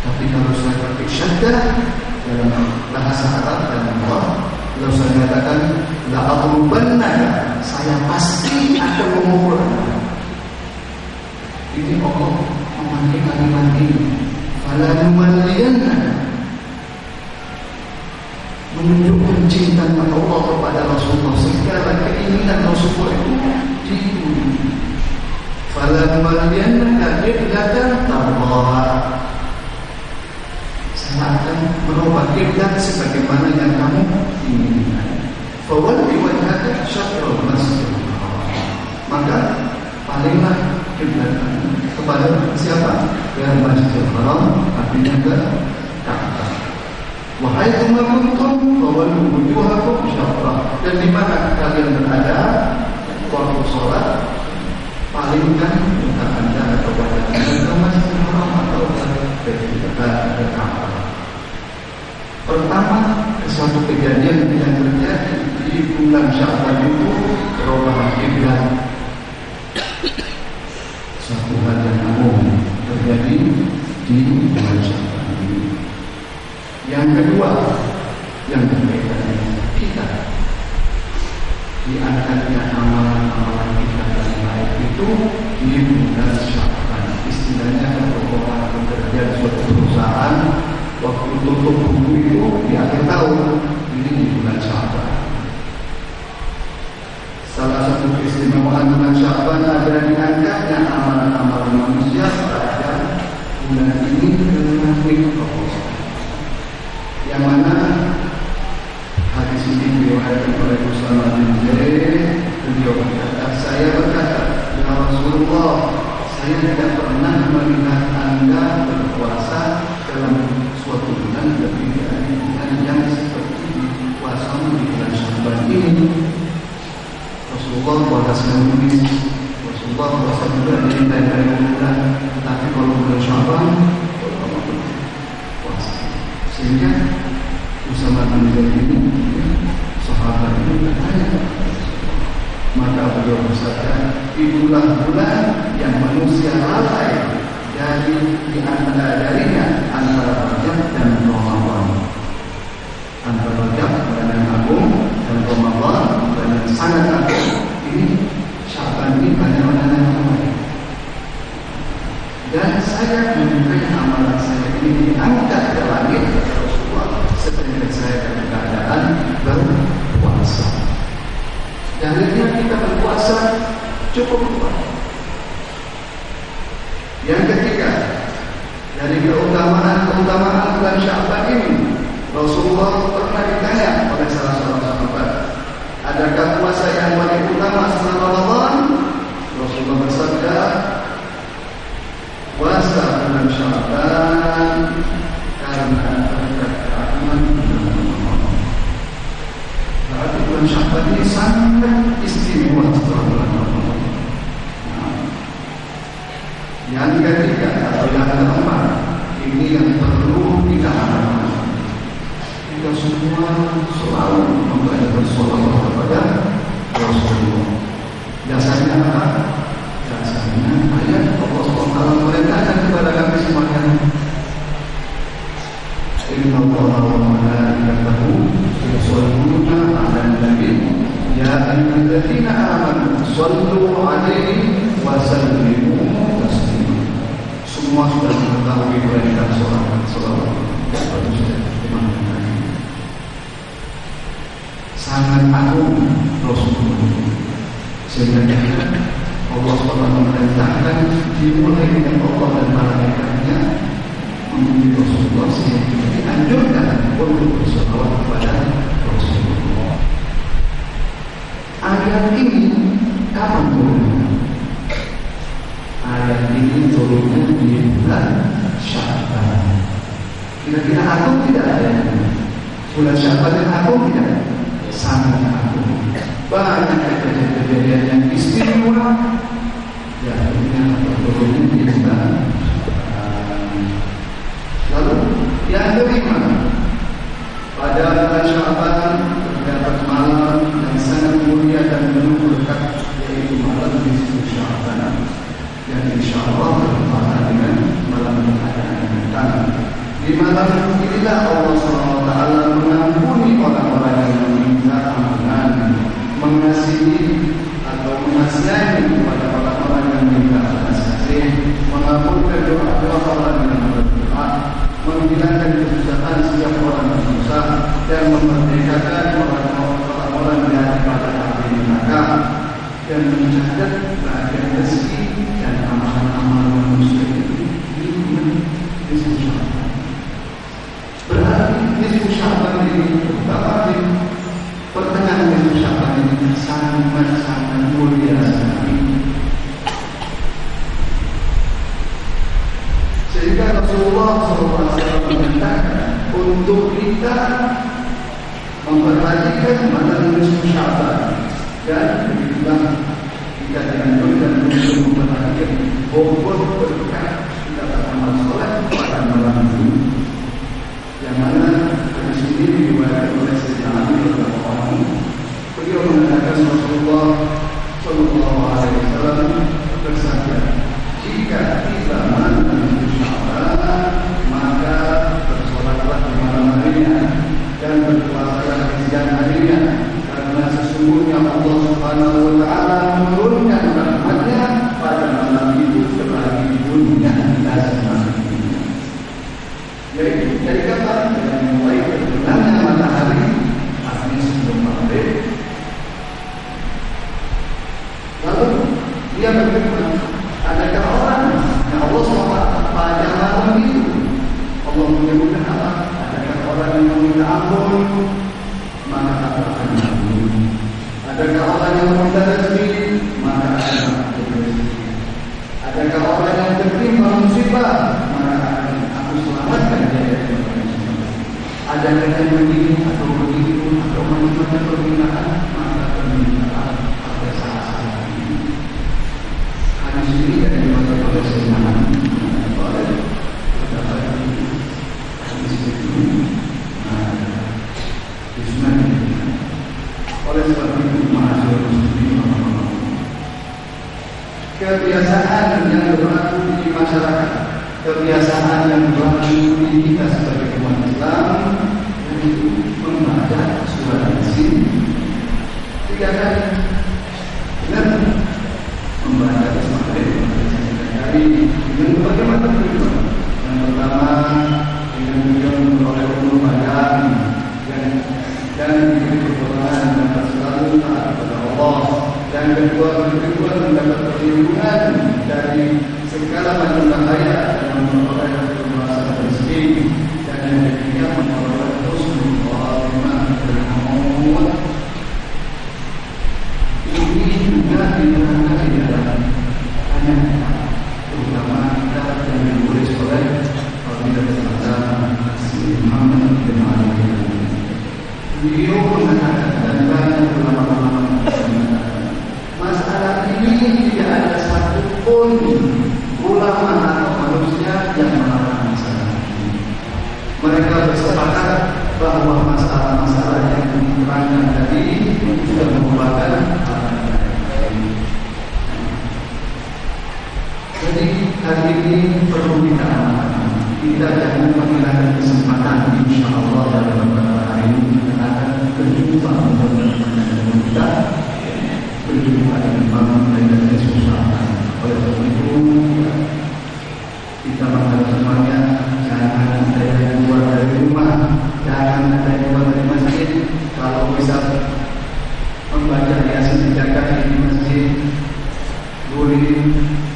Tapi kalau saya pakai syaddah dalam bahasa Arab dan Allah, kalau saya mengatakan, la'adrubannaka, saya pasti akan memukul. Ini Allah memakai kalimat ini. Fala nuwalliyannaka, menunjukkan cintanya Allah kepada Rasulullah, segala keinginan Rasulullah itu dipenuhi. Fala nuwalliyannaka qiblatan tardaha, saya akan merubah kiblat sebagaimana yang kamu inginkan. Fawalli wajhaka syatrul masjidil haram, maka palinglah kiblat kepada siapa? Ke Masjidil Haram, artinya ke Ka'bah. Wa haitsu ma kuntum fawallu wujuhakum syatrah, dan di mana kalian berada waktu sholat, palingkan muka Anda atau wajah Anda ke Masjidil Haram atau ke Ka'bah. Pertama, suatu kejadian yang terjadi di bulan Sya'ban itu perubahan kiblat, suatu hal yang umum terjadi di bulan Sya'ban ini. Yang kedua, yang berbeda dengan kita, diangkatnya amalan-amalan kita dan lain itu di bulan Sya'ban. Istilahnya kalau orang bekerja di suatu perusahaan, waktu tutup buku itu di akhir tahun, ini di bulan Sya'ban. Salah satu keistimewaan bulan Sya'ban adalah diangkatnya amalan-amalan manusia pada bulan ini dengan proposal, yang mana hadis ini diriwayatkan oleh Usama bin Zaid. Beliau berkata, saya berkata, ya Rasulullah, saya tidak pernah melihat Anda berpuasa dalam suatu bulan lebih dari bulan yang seperti puasa di bulan Sya'ban ini. Rasulullah puasa menulis, Rasulullah puasa bulan yang lain dari bulan, tapi kalau bulan Sya'ban puasa. Sehingga Usama bin Zaid ini, sahabat ini bertanya, maka beliau bersabda, itulah bulan yang manusia lalai di antara darinya antara Rajab dan Ramadan, antara Rajab bulan yang agung dan Ramadan bulan yang sangat agung. Ini Sya'ban ini banyak yang ramai, dan saya menyukai amalan saya ini diangkat ke langit Rasulullah sedangkan saya dalam keadaan berpuasa. Dalilnya kita berpuasa cukup kuat. Yang ketiga, dari keutamaan bulan Sya'ban ini, Rasulullah pernah ditanya oleh salah seorang sahabat, adakah puasa yang paling utama setelah Ramadan? Rasulullah bersabda, puasa bulan Sya'ban karena terdekat keagungan bulan Ramadan. Berarti bulan Sya'ban ini sangat istimewa setelah bulan Ramadan. Yang ketiga atau yang keempat, ini yang perlu kita harapkan. Kita semua selalu membaca bersolawat kepada Rasulullah. Dasarnya apa? Dasarnya ayat Allah SWT merintahkan kepada kami semuanya. Inna Allah wa malaikatahu yusholluna 'alan nabi ya ayyuhalladzina amanu shallu 'alaihi wa sallimu taslima. Semua sudah mengetahui perintah salawat sangat agung Rasulullah, sehingga Allah SWT memerintahkan dimulai dengan Allah dan malaikatnya memuji Rasulullah, sehingga dianjurkan untuk bersalawat kepada Rasulullah. Ayat ini kapan turunnya? Ayat ini turunnya di bulan Sya'ban. Kira-kira agung tidak ada? Bulan Sya'ban yang agung tidak? Sangat agung. Banyak kejadian-kejadian yang istimewa yang turunnya di bulan. Lalu yang kelima, pada bulan Sya'ban terdapat malam yang sangat mulia dan penuh berkat, yaitu malam nisfu Sya'ban, yang insyaallah bertepatan dengan malam yang datang. Di malam inilah Allah SWT mengampuni orang-orang yang meminta ada bagian rezeki dan amalan-amalan manusia itu di nisfu Sya'ban. Berarti nisfu Sya'ban ini terutama di pertengahan nisfu Sya'ban ini sangat-sangat mulia sekali. Sehingga Rasulullah SAW mengatakan untuk kita memperhatikan malam nisfu Sya'ban, dan begitulah kita dianjurkan untuk memperhatikan bobot berkah kita beramal soleh pada malam itu, yang mana hadis ini diriwayatkan oleh Sayyidina Ali radhiyallahu anhu. Beliau mengatakan Rasulullah sallallahu alaihi wasallam bersabda, jika kita malam nisfu Sya'ban, maka bersolatlah di malam harinya dan berpuasalah di siang harinya, karena sesungguhnya Allah Subhanahu wa taala menurunkan rahmat-Nya pada malam itu sebagai dunia dan semuanya. Jadi dari kata yang mulai terbenamnya matahari artinya sebelum maghrib, lalu dia berfirman, adakah orang yang Allah SWT pada malam itu Allah menyebutkan apa? Adakah orang yang meminta ampun, maka Allah akan ampun. Adakah orang yang meminta rezeki, maka akan akan rezeki. Adakah orang yang tertimpa musibah, maka akan aku selamatkan dia dari musibah. Adakah yang begini atau begitu atau menyebutkan permintaan, maka permintaan pada saat ini. Hadis ini yang diriwayatkan oleh Sayyidina Ali oleh terdapat hadis itu oleh sebab itu ma'asyiral muslimin, kebiasaan yang berlaku di masyarakat, kebiasaan yang berlaku di kita sebagai umat Islam, yaitu membaca surat Yasin 3 kali. Benar? Membaca surat Yasin 3 kali dengan bagaimana tujuan? Yang pertama dengan tujuan memperoleh umur panjang dan diberi pertolongan dapat selalu taat kepada Allah. Yang kedua bertujuan mendapat perlindungan dari segala macam bahaya dan memperoleh kekuasaan rezeki. Dan yang ketiga memperoleh husnul khatimah dan maut. Ini juga diterangkan di dalam ayat terutama kita yang ditulis oleh Fadilatul Ulama Syekh Muhammad bin Ali. Beliau mengatakan dan banyak ulama-ulama mengatakan masalah ini tidak ada satupun ulama atau manusia yang melarang masalah ini. Mereka bersepakat bahwa masalah-masalah yang diterangkan tadi sudah merupakan jadi hari ini perlu kita amalkan. Kita jangan menghilangkan kesempatan, insya Allah dalam beberapa hari ini kita akan berjumpa dengan kita, berjumpa dengan Imam dan susah. Oleh sebab itu kita mengharap semuanya jangan ada yang keluar dari rumah, jangan ada yang keluar dari masjid. Kalau bisa membaca Yasin 3 kali di masjid, boleh.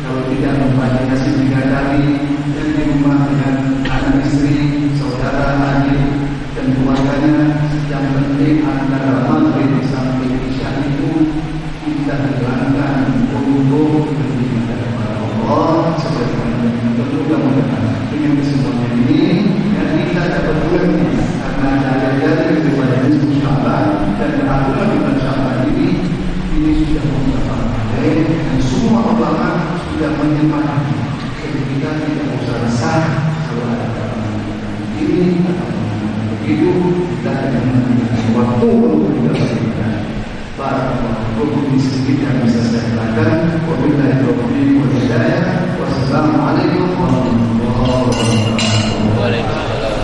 Kalau tidak membaca Yasin 3 kali dan di rumah dengan anak istri, saudara, adik dan keluarganya, yang penting antara maghrib sampai isya itu kita hilangkan untuk beribadah kepada Allah sebagaimana yang tertulis dengan kesemuanya ini, dan kita dapat bulannya karena dari daripada nisfu Sya'ban dan peraturan bulan Sya'ban ini sudah membuat dan semua ulama sudah menyepakati. Jadi kita tidak usah resah kalau ada ini atau begitu, kita dengan waktu untuk kita beribadah. Barakallahu sedikit yang bisa saya katakan. Wabillahi taufiq wal hidayah. Wassalamualaikum warahmatullahi wabarakatuh. Waalaikumsalam.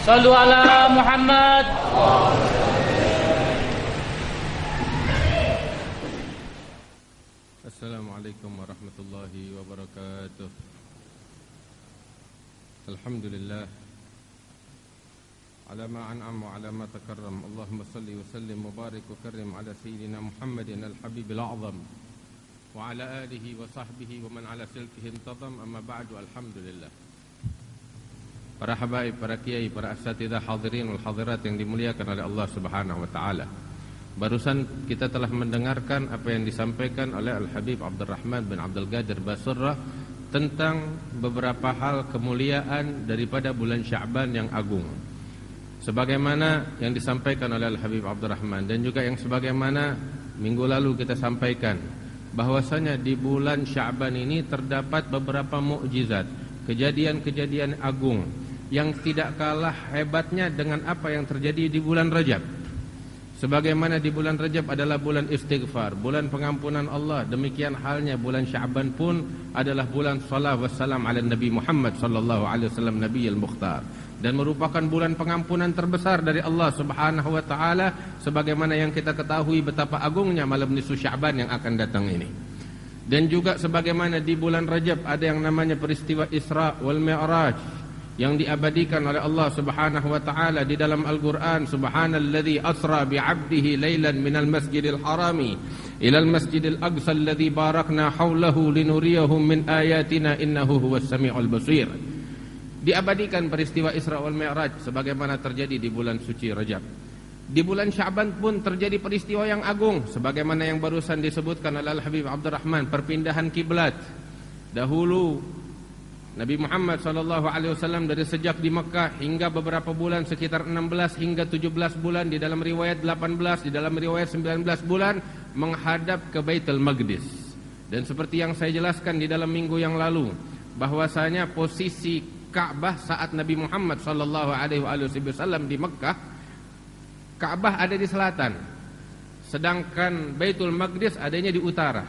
Sallu ala Muhammad. Assalamualaikum warahmatullahi wabarakatuh. Alhamdulillah على ما أنعم وعلى ما تكرم. اللهم صل وسلم وبارك وكرم على سيدنا محمد الحبيب الأعظم وعلى آله وصحبه ومن على سلكه انتظم. أما بعد. الحمد لله. Para habaib, para kiai, para asatidzah, hadirin wal hadirat yang dimuliakan oleh Allah Subhanahu wa taala. Barusan kita telah mendengarkan apa yang disampaikan oleh Al-Habib Abdurrahman bin Abdul Qadir Basurrah tentang beberapa hal kemuliaan daripada bulan Sya'ban yang agung. Sebagaimana yang disampaikan oleh Al-Habib Abdurrahman dan juga yang sebagaimana minggu lalu kita sampaikan, bahwasanya di bulan Sya'ban ini terdapat beberapa mukjizat, kejadian-kejadian agung yang tidak kalah hebatnya dengan apa yang terjadi di bulan Rajab. Sebagaimana di bulan Rajab adalah bulan istighfar, bulan pengampunan Allah, demikian halnya bulan Sya'ban pun adalah bulan salat wassalam ala Nabi Muhammad sallallahu alaihi wasallam Nabiyil Mukhtar, dan merupakan bulan pengampunan terbesar dari Allah Subhanahu wa taala, sebagaimana yang kita ketahui betapa agungnya malam nisfu Sya'ban yang akan datang ini. Dan juga sebagaimana di bulan Rajab ada yang namanya peristiwa Isra wal Mi'raj yang diabadikan oleh Allah Subhanahu wa taala di dalam Al-Qur'an. Subhanalladzi asra bi'abdihi lailan minal masjidil harami ilal masjidil aqsa alladzi barakna haulahu linuriyahu min ayatina innahu huwas samiul basir. Diabadikan peristiwa Isra wal Mi'raj sebagaimana terjadi di bulan suci Rajab. Di bulan Sya'ban pun terjadi peristiwa yang agung sebagaimana yang barusan disebutkan oleh Al-Habib Abdurrahman, perpindahan kiblat. Dahulu Nabi Muhammad SAW dari sejak di Mekah hingga beberapa bulan, sekitar 16 hingga 17 bulan, di dalam riwayat 18, di dalam riwayat 19 bulan, menghadap ke Baitul Maqdis. Dan seperti yang saya jelaskan di dalam minggu yang lalu, bahwasanya posisi Ka'bah saat Nabi Muhammad SAW di Mekah, Ka'bah ada di selatan, sedangkan Baitul Maqdis adanya di utara.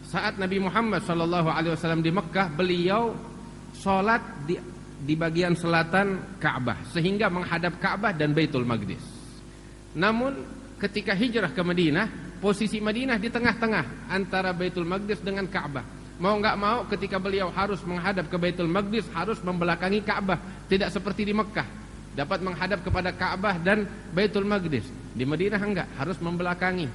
Saat Nabi Muhammad SAW di Mekah, beliau sholat di bagian selatan Ka'bah, sehingga menghadap Ka'bah dan Baitul Maqdis. Namun ketika hijrah ke Madinah, posisi Madinah di tengah-tengah antara Baitul Maqdis dengan Ka'bah. Mau nggak mau ketika beliau harus menghadap ke Baitul Maqdis, harus membelakangi Ka'bah. Tidak seperti di Mekah, dapat menghadap kepada Ka'bah dan Baitul Maqdis. Di Madinah enggak, harus membelakangi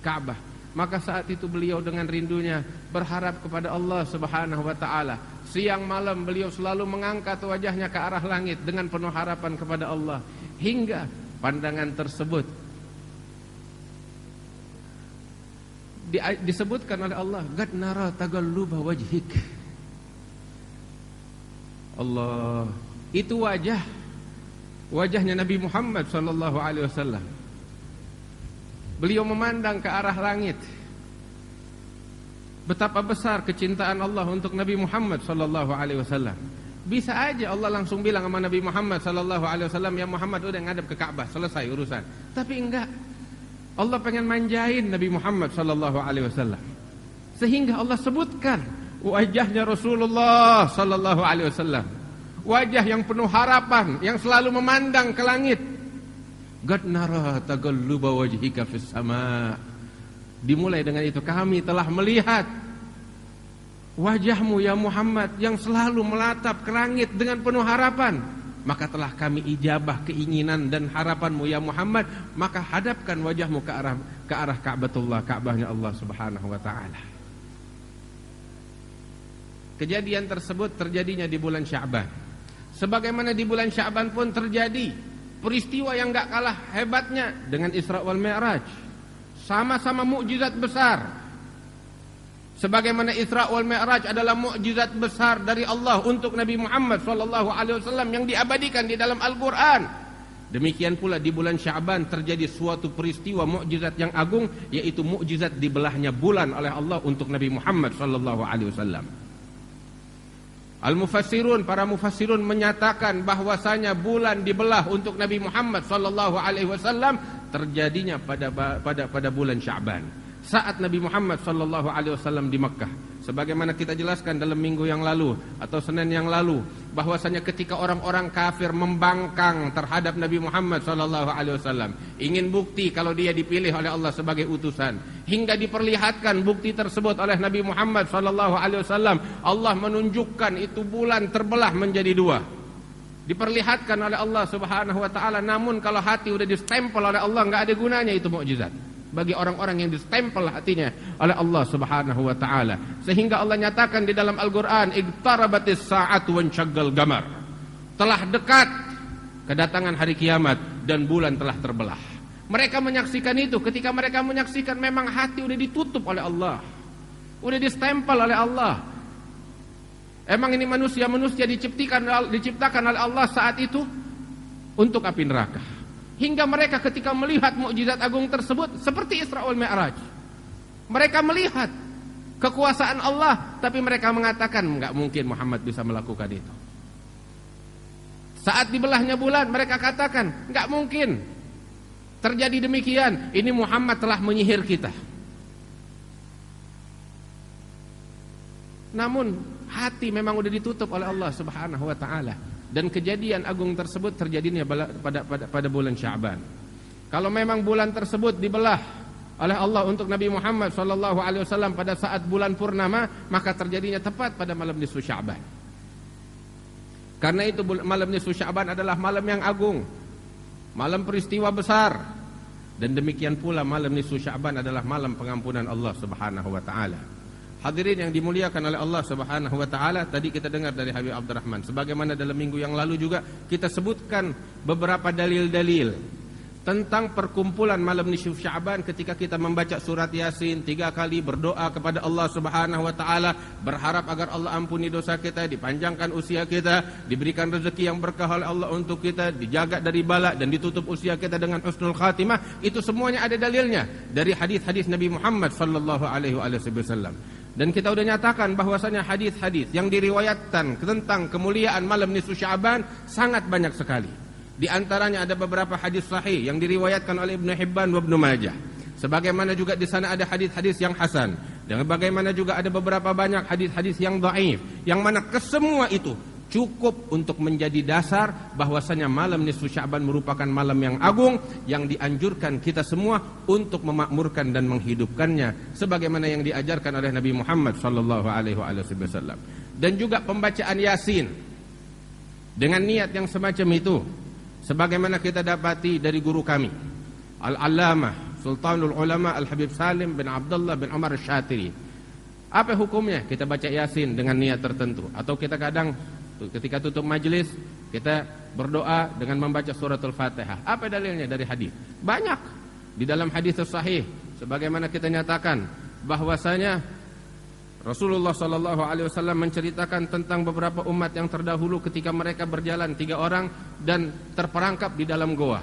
Ka'bah. Maka saat itu beliau dengan rindunya berharap kepada Allah Subhanahu wa taala. Siang malam beliau selalu mengangkat wajahnya ke arah langit dengan penuh harapan kepada Allah, hingga pandangan tersebut disebutkan oleh Allah, "Qad nara tagalluba wajhik." Allah, itu wajahnya Nabi Muhammad sallallahu alaihi wasallam. Beliau memandang ke arah langit. Betapa besar kecintaan Allah untuk Nabi Muhammad sallallahu alaihi wasallam. Bisa aja Allah langsung bilang sama Nabi Muhammad sallallahu alaihi wasallam, "Ya Muhammad, udah ngadep ke Ka'bah, selesai urusan." Tapi enggak. Allah pengen manjain Nabi Muhammad sallallahu alaihi wasallam. Sehingga Allah sebutkan wajahnya Rasulullah sallallahu alaihi wasallam. Wajah yang penuh harapan, yang selalu memandang ke langit. Qad nara tagalluba wajhika fis sama. Dimulai dengan itu, kami telah melihat wajahmu ya Muhammad yang selalu melatap ke langit dengan penuh harapan. Maka telah kami ijabah keinginan dan harapanmu ya Muhammad, maka hadapkan wajahmu ke arah Ka'batullah, Ka'bahnya Allah Subhanahu wa taala. Kejadian tersebut terjadinya di bulan Sya'ban. Sebagaimana di bulan Sya'ban pun terjadi peristiwa yang gak kalah hebatnya dengan Isra wal Mi'raj. Sama-sama mukjizat besar. Sebagaimana Isra wal Mi'raj adalah mukjizat besar dari Allah untuk Nabi Muhammad SAW yang diabadikan di dalam Al-Quran. Demikian pula di bulan Sya'ban terjadi suatu peristiwa mukjizat yang agung, yaitu mukjizat dibelahnya bulan oleh Allah untuk Nabi Muhammad SAW. Al-Mufassirun, para mufassirun menyatakan bahwasanya bulan dibelah untuk Nabi Muhammad SAW terjadinya pada bulan Sya'ban, saat Nabi Muhammad SAW di Makkah. Sebagaimana kita jelaskan dalam minggu yang lalu atau Senin yang lalu, bahwasanya ketika orang-orang kafir membangkang terhadap Nabi Muhammad SAW, ingin bukti kalau dia dipilih oleh Allah sebagai utusan, hingga diperlihatkan bukti tersebut oleh Nabi Muhammad SAW, Allah menunjukkan itu bulan terbelah menjadi dua. diperlihatkan oleh Allah Subhanahu wa taala, namun kalau hati udah distempel oleh Allah, enggak ada gunanya itu mukjizat bagi orang-orang yang distempel hatinya oleh Allah Subhanahu wa taala. Sehingga Allah nyatakan di dalam Al-Qur'an, iqtarabatis sa'atu wansyaqqal qamar. Telah dekat kedatangan hari kiamat dan bulan telah terbelah. Mereka menyaksikan itu. Ketika mereka menyaksikan, memang hati udah ditutup oleh Allah, udah distempel oleh Allah. Emang ini manusia diciptakan oleh Allah saat itu untuk api neraka. Hingga mereka ketika melihat mukjizat agung tersebut seperti Isra wal Mi'raj. Mereka melihat kekuasaan Allah, tapi mereka mengatakan enggak mungkin Muhammad bisa melakukan itu. Saat dibelahnya bulan, mereka katakan enggak mungkin terjadi demikian. Ini Muhammad telah menyihir kita. Namun hati memang udah ditutup oleh Allah Subhanahu wa taala. Dan kejadian agung tersebut terjadinya pada bulan Sya'ban. Kalau memang bulan tersebut dibelah oleh Allah untuk Nabi Muhammad SAW pada saat bulan purnama, maka terjadinya tepat pada malam nisfu Sya'ban. Karena itu malam nisfu Sya'ban adalah malam yang agung, malam peristiwa besar. Dan demikian pula malam nisfu Sya'ban adalah malam pengampunan Allah Subhanahu wa taala. Hadirin yang dimuliakan oleh Allah Subhanahu wa taala, tadi kita dengar dari Habib Abdurrahman, sebagaimana dalam minggu yang lalu juga kita sebutkan beberapa dalil-dalil tentang perkumpulan malam nisfu Sya'ban ketika kita membaca surat Yasin 3 kali, berdoa kepada Allah Subhanahu wa taala, berharap agar Allah ampuni dosa kita, dipanjangkan usia kita, diberikan rezeki yang berkah oleh Allah untuk kita, dijaga dari bala dan ditutup usia kita dengan husnul khatimah. Itu semuanya ada dalilnya dari hadis-hadis Nabi Muhammad sallallahu alaihi wasallam. Dan kita sudah nyatakan bahwasanya hadis-hadis yang diriwayatkan tentang kemuliaan malam nisfu Sya'ban sangat banyak sekali. Di antaranya ada beberapa hadis sahih yang diriwayatkan oleh Ibnu Hibban dan Ibnu Majah. Sebagaimana juga di sana ada hadis-hadis yang hasan. Dan bagaimana juga ada beberapa banyak hadis-hadis yang dhaif, yang mana kesemua itu cukup untuk menjadi dasar bahwasanya malam nisfu Sya'ban merupakan malam yang agung yang dianjurkan kita semua untuk memakmurkan dan menghidupkannya sebagaimana yang diajarkan oleh Nabi Muhammad sallallahu alaihi wasallam. Dan juga pembacaan Yasin dengan niat yang semacam itu sebagaimana kita dapati dari guru kami Al-Allamah Sultanul Ulama Al-Habib Salim bin Abdullah bin Umar Asy-Syatiri. Apa hukumnya kita baca Yasin dengan niat tertentu, atau kita kadang ketika tutup majelis kita berdoa dengan membaca suratul Fatihah? Apa dalilnya dari hadis? Banyak di dalam hadis sahih sebagaimana kita nyatakan bahwasanya Rasulullah sallallahu alaihi wasallam menceritakan tentang beberapa umat yang terdahulu ketika mereka berjalan 3 orang dan terperangkap di dalam goa.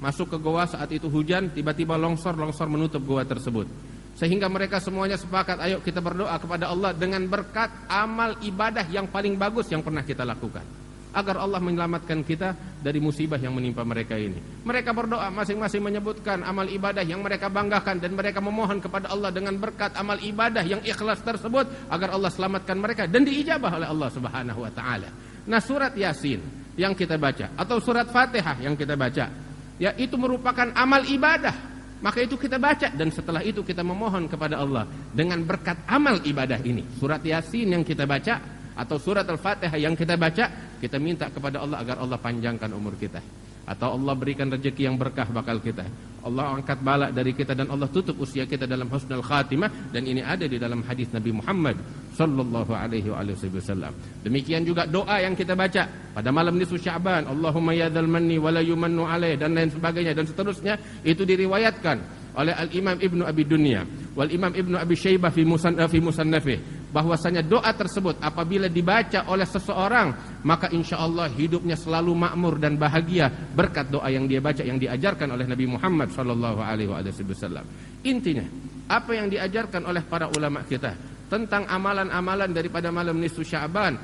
Masuk ke goa saat itu hujan, tiba-tiba longsor menutup goa tersebut. Sehingga mereka semuanya sepakat, ayo kita berdoa kepada Allah dengan berkat amal ibadah yang paling bagus yang pernah kita lakukan, agar Allah menyelamatkan kita dari musibah yang menimpa mereka ini. Mereka berdoa masing-masing menyebutkan amal ibadah yang mereka banggakan, dan mereka memohon kepada Allah dengan berkat amal ibadah yang ikhlas tersebut agar Allah selamatkan mereka, dan diijabah oleh Allah Subhanahu wa taala. Nah, surat Yasin yang kita baca atau surat Fatihah yang kita baca, ya itu merupakan amal ibadah. Maka itu kita baca, dan setelah itu kita memohon kepada Allah dengan berkat amal ibadah ini. Surat Yasin yang kita baca atau surat Al-Fatihah yang kita baca, kita minta kepada Allah agar Allah panjangkan umur kita, atau Allah berikan rezeki yang berkah bakal kita, Allah angkat bala dari kita, dan Allah tutup usia kita dalam husnul khatimah. Dan ini ada di dalam hadis Nabi Muhammad sallallahu alaihi wasallam. Demikian juga doa yang kita baca pada malam nisfu Sya'ban, Allahumma ya dzal manni wa la yumannu alaih, dan lain sebagainya dan seterusnya. Itu diriwayatkan oleh Al-Imam Ibnu Abi Dunya wal Imam Ibnu Abi Syaibah fi Musannafih, bahwasanya doa tersebut apabila dibaca oleh seseorang, maka insyaallah hidupnya selalu makmur dan bahagia berkat doa yang dia baca, yang diajarkan oleh Nabi Muhammad sallallahu alaihi wasallam. Intinya, apa yang diajarkan oleh para ulama kita tentang amalan-amalan daripada malam nisfu Sya'ban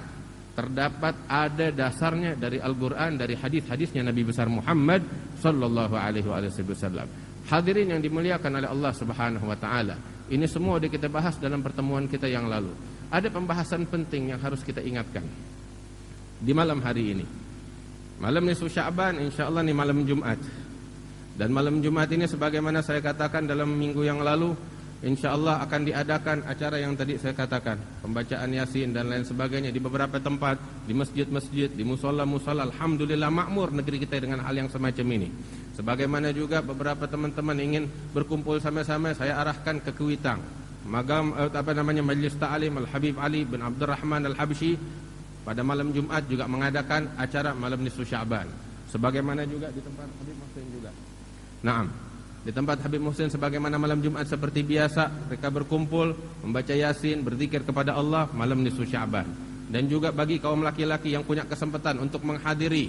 terdapat ada dasarnya dari Al-Qur'an, dari hadis-hadisnya Nabi besar Muhammad sallallahu alaihi wasallam. Hadirin yang dimuliakan oleh Allah Subhanahu wa taala, ini semua sudah kita bahas dalam pertemuan kita yang lalu. Ada pembahasan penting yang harus kita ingatkan di malam hari ini. Malam nisfu Sya'ban insyaallah ini malam Jumat. Dan malam Jumat ini sebagaimana saya katakan dalam minggu yang lalu InsyaAllah akan diadakan acara yang tadi saya katakan, pembacaan Yasin dan lain sebagainya di beberapa tempat, di masjid-masjid, di musola-musola. Alhamdulillah makmur negeri kita dengan hal yang semacam ini. Sebagaimana juga beberapa teman-teman ingin berkumpul sama-sama, saya arahkan ke Kuitang. Majelis Ta'lim Al-Habib Ali bin Abdurrahman Al-Habsyi pada malam Jumat juga mengadakan acara malam nisfu Sya'ban. Sebagaimana juga di tempat Habib Muhsin juga. Naam. Di tempat Habib Muhsin sebagaimana malam Jumat seperti biasa, mereka berkumpul membaca Yasin, berzikir kepada Allah malam nisfu Sya'ban. Dan juga bagi kaum laki-laki yang punya kesempatan untuk menghadiri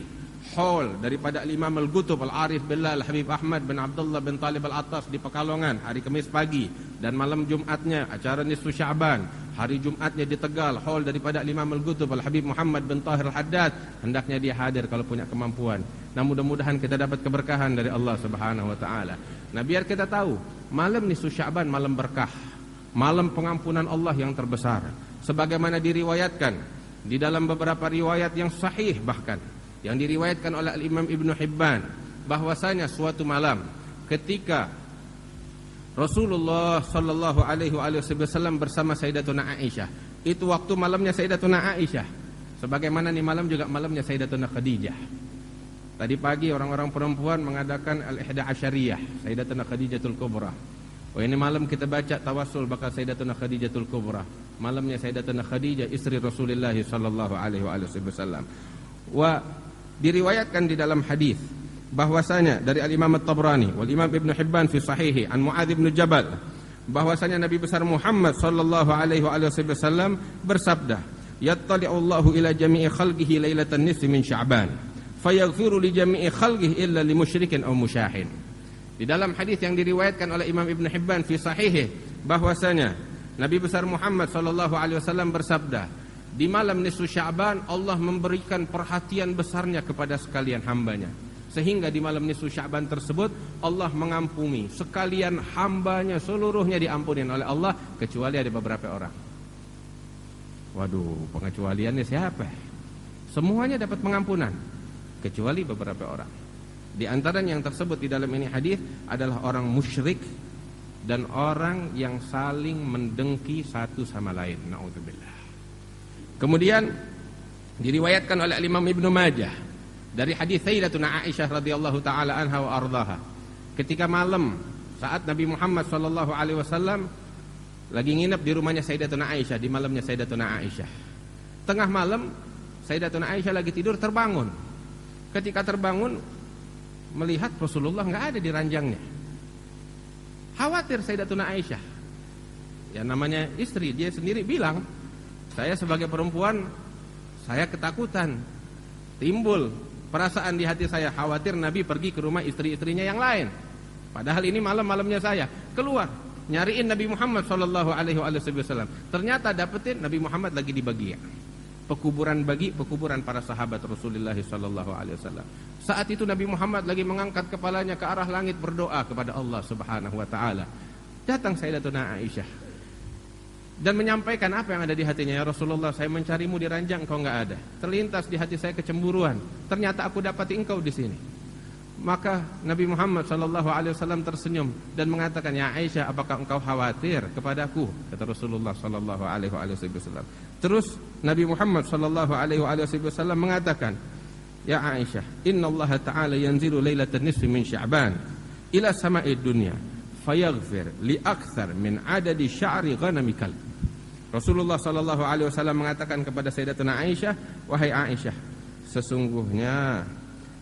haul daripada Imam Al-Qutub Al-Arif Billah Al-Habib Ahmad bin Abdullah bin Talib Al-Attas di Pekalongan hari Kamis pagi, dan malam Jumatnya acara nisfu Sya'ban, hari Jumatnya di Tegal haul daripada Imam Al-Qutub Al-Habib Muhammad bin Tahir Al-Haddad. Hendaknya dia hadir kalau punya kemampuan. Nah, mudah-mudahan kita dapat keberkahan dari Allah Subhanahu wa taala. Nah, biar kita tahu malam nisfu Sya'ban malam berkah, malam pengampunan Allah yang terbesar. Sebagaimana diriwayatkan di dalam beberapa riwayat yang sahih, bahkan yang diriwayatkan oleh Imam Ibn Hibban, bahwasanya suatu malam ketika Rasulullah sallallahu alaihi wasallam bersama Sayyidatuna Aisyah, itu waktu malamnya Sayyidatuna Aisyah, sebagaimana nih malam juga malamnya Sayyidatuna Khadijah. Tadi pagi orang-orang perempuan mengadakan Al-Ihda Asyariyah, Sayyidatuna Khadijatul Kubra. Oh, ini malam kita baca tawassul bakal Sayyidatuna Khadijatul Kubra. Malamnya Sayyidatuna Khadijah istri Rasulullah sallallahu alaihi wasallam. Wa diriwayatkan di dalam hadis bahwasanya dari Al-Imam At-Tabrani wal Imam Ibn Hibban fi sahihi an Muadz bin Jabal, bahwasanya Nabi besar Muhammad sallallahu alaihi wasallam bersabda, "Yattali'u Allahu ila jami'i khalqihi lailatan nisfi min Sya'ban, fayaghfiru li jami'i khalqihi illa li musyrikin aw musyahin." Di dalam hadis yang diriwayatkan oleh Imam Ibn Hibban fi sahihi, bahwasanya Nabi besar Muhammad sallallahu alaihi wasallam bersabda, di malam nisfu Sya'ban Allah memberikan perhatian besarnya kepada sekalian hambanya, sehingga di malam nisfu Sya'ban tersebut Allah mengampuni sekalian hambanya, seluruhnya diampuni oleh Allah kecuali ada beberapa orang. Waduh, pengecualiannya siapa? Semuanya dapat pengampunan kecuali beberapa orang. Di antara yang tersebut di dalam ini hadis adalah orang musyrik dan orang yang saling mendengki satu sama lain. Na'udzubillah. Kemudian diriwayatkan oleh Imam Ibnu Majah dari hadis Sayyidatuna Aisyah radhiyallahu taala anha wa ardhaha, ketika malam saat Nabi Muhammad sallallahu alaihi wasallam lagi nginep di rumahnya Sayyidatuna Aisyah, di malamnya Sayyidatuna Aisyah. Tengah malam Sayyidatuna Aisyah lagi tidur, terbangun. Ketika terbangun melihat Rasulullah enggak ada di ranjangnya. Khawatir Sayyidatuna Aisyah. Ya namanya istri, dia sendiri bilang, "Saya sebagai perempuan, saya ketakutan. Timbul perasaan di hati saya, khawatir Nabi pergi ke rumah istri-istrinya yang lain. Padahal ini malam-malamnya saya." Keluar, nyariin Nabi Muhammad sallallahu alaihi wasallam. Ternyata dapetin Nabi Muhammad lagi di Baqi'. Pekuburan para sahabat Rasulullah sallallahu alaihi wasallam. Saat itu Nabi Muhammad lagi mengangkat kepalanya ke arah langit berdoa kepada Allah Subhanahu wa taala. Datang Sayyidatuna Aisyah dan menyampaikan apa yang ada di hatinya. "Ya Rasulullah, saya mencarimu di ranjang, engkau enggak ada. Terlintas di hati saya kecemburuan. Ternyata aku dapati engkau di sini." Maka Nabi Muhammad sallallahu alaihi wasallam tersenyum dan mengatakan, "Ya Aisyah, apakah engkau khawatir kepadaku?" Kata Rasulullah sallallahu alaihi wasallam. Terus Nabi Muhammad sallallahu alaihi wasallam mengatakan, "Ya Aisyah, innallaha ta'ala yanzilu lailatan nisfi min Sya'ban ila sama'id dunya fayaghfir li aktsar min adadi sya'ri ghanami kalb." Rasulullah sallallahu alaihi wasallam mengatakan kepada Sayyidatuna Aisyah, "Wahai Aisyah, sesungguhnya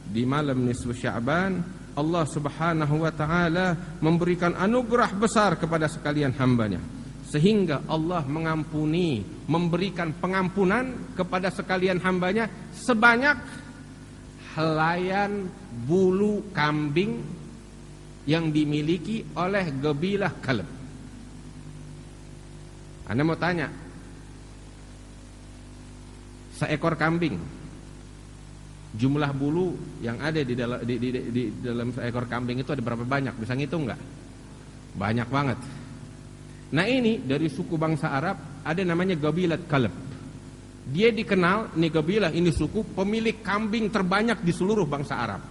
di malam nisfu Sya'ban Allah Subhanahu wa taala memberikan anugerah besar kepada sekalian hambanya, sehingga Allah mengampuni, memberikan pengampunan kepada sekalian hambanya sebanyak helaian bulu kambing yang dimiliki oleh Qabilah Kalb." Anda mau tanya, seekor kambing, jumlah bulu yang ada di dalam seekor kambing itu ada berapa banyak? Bisa ngitung nggak? Banyak banget. Nah, ini dari suku bangsa Arab ada namanya Qabilah Kalb. Dia dikenal, nih Qabilah ini suku pemilik kambing terbanyak di seluruh bangsa Arab.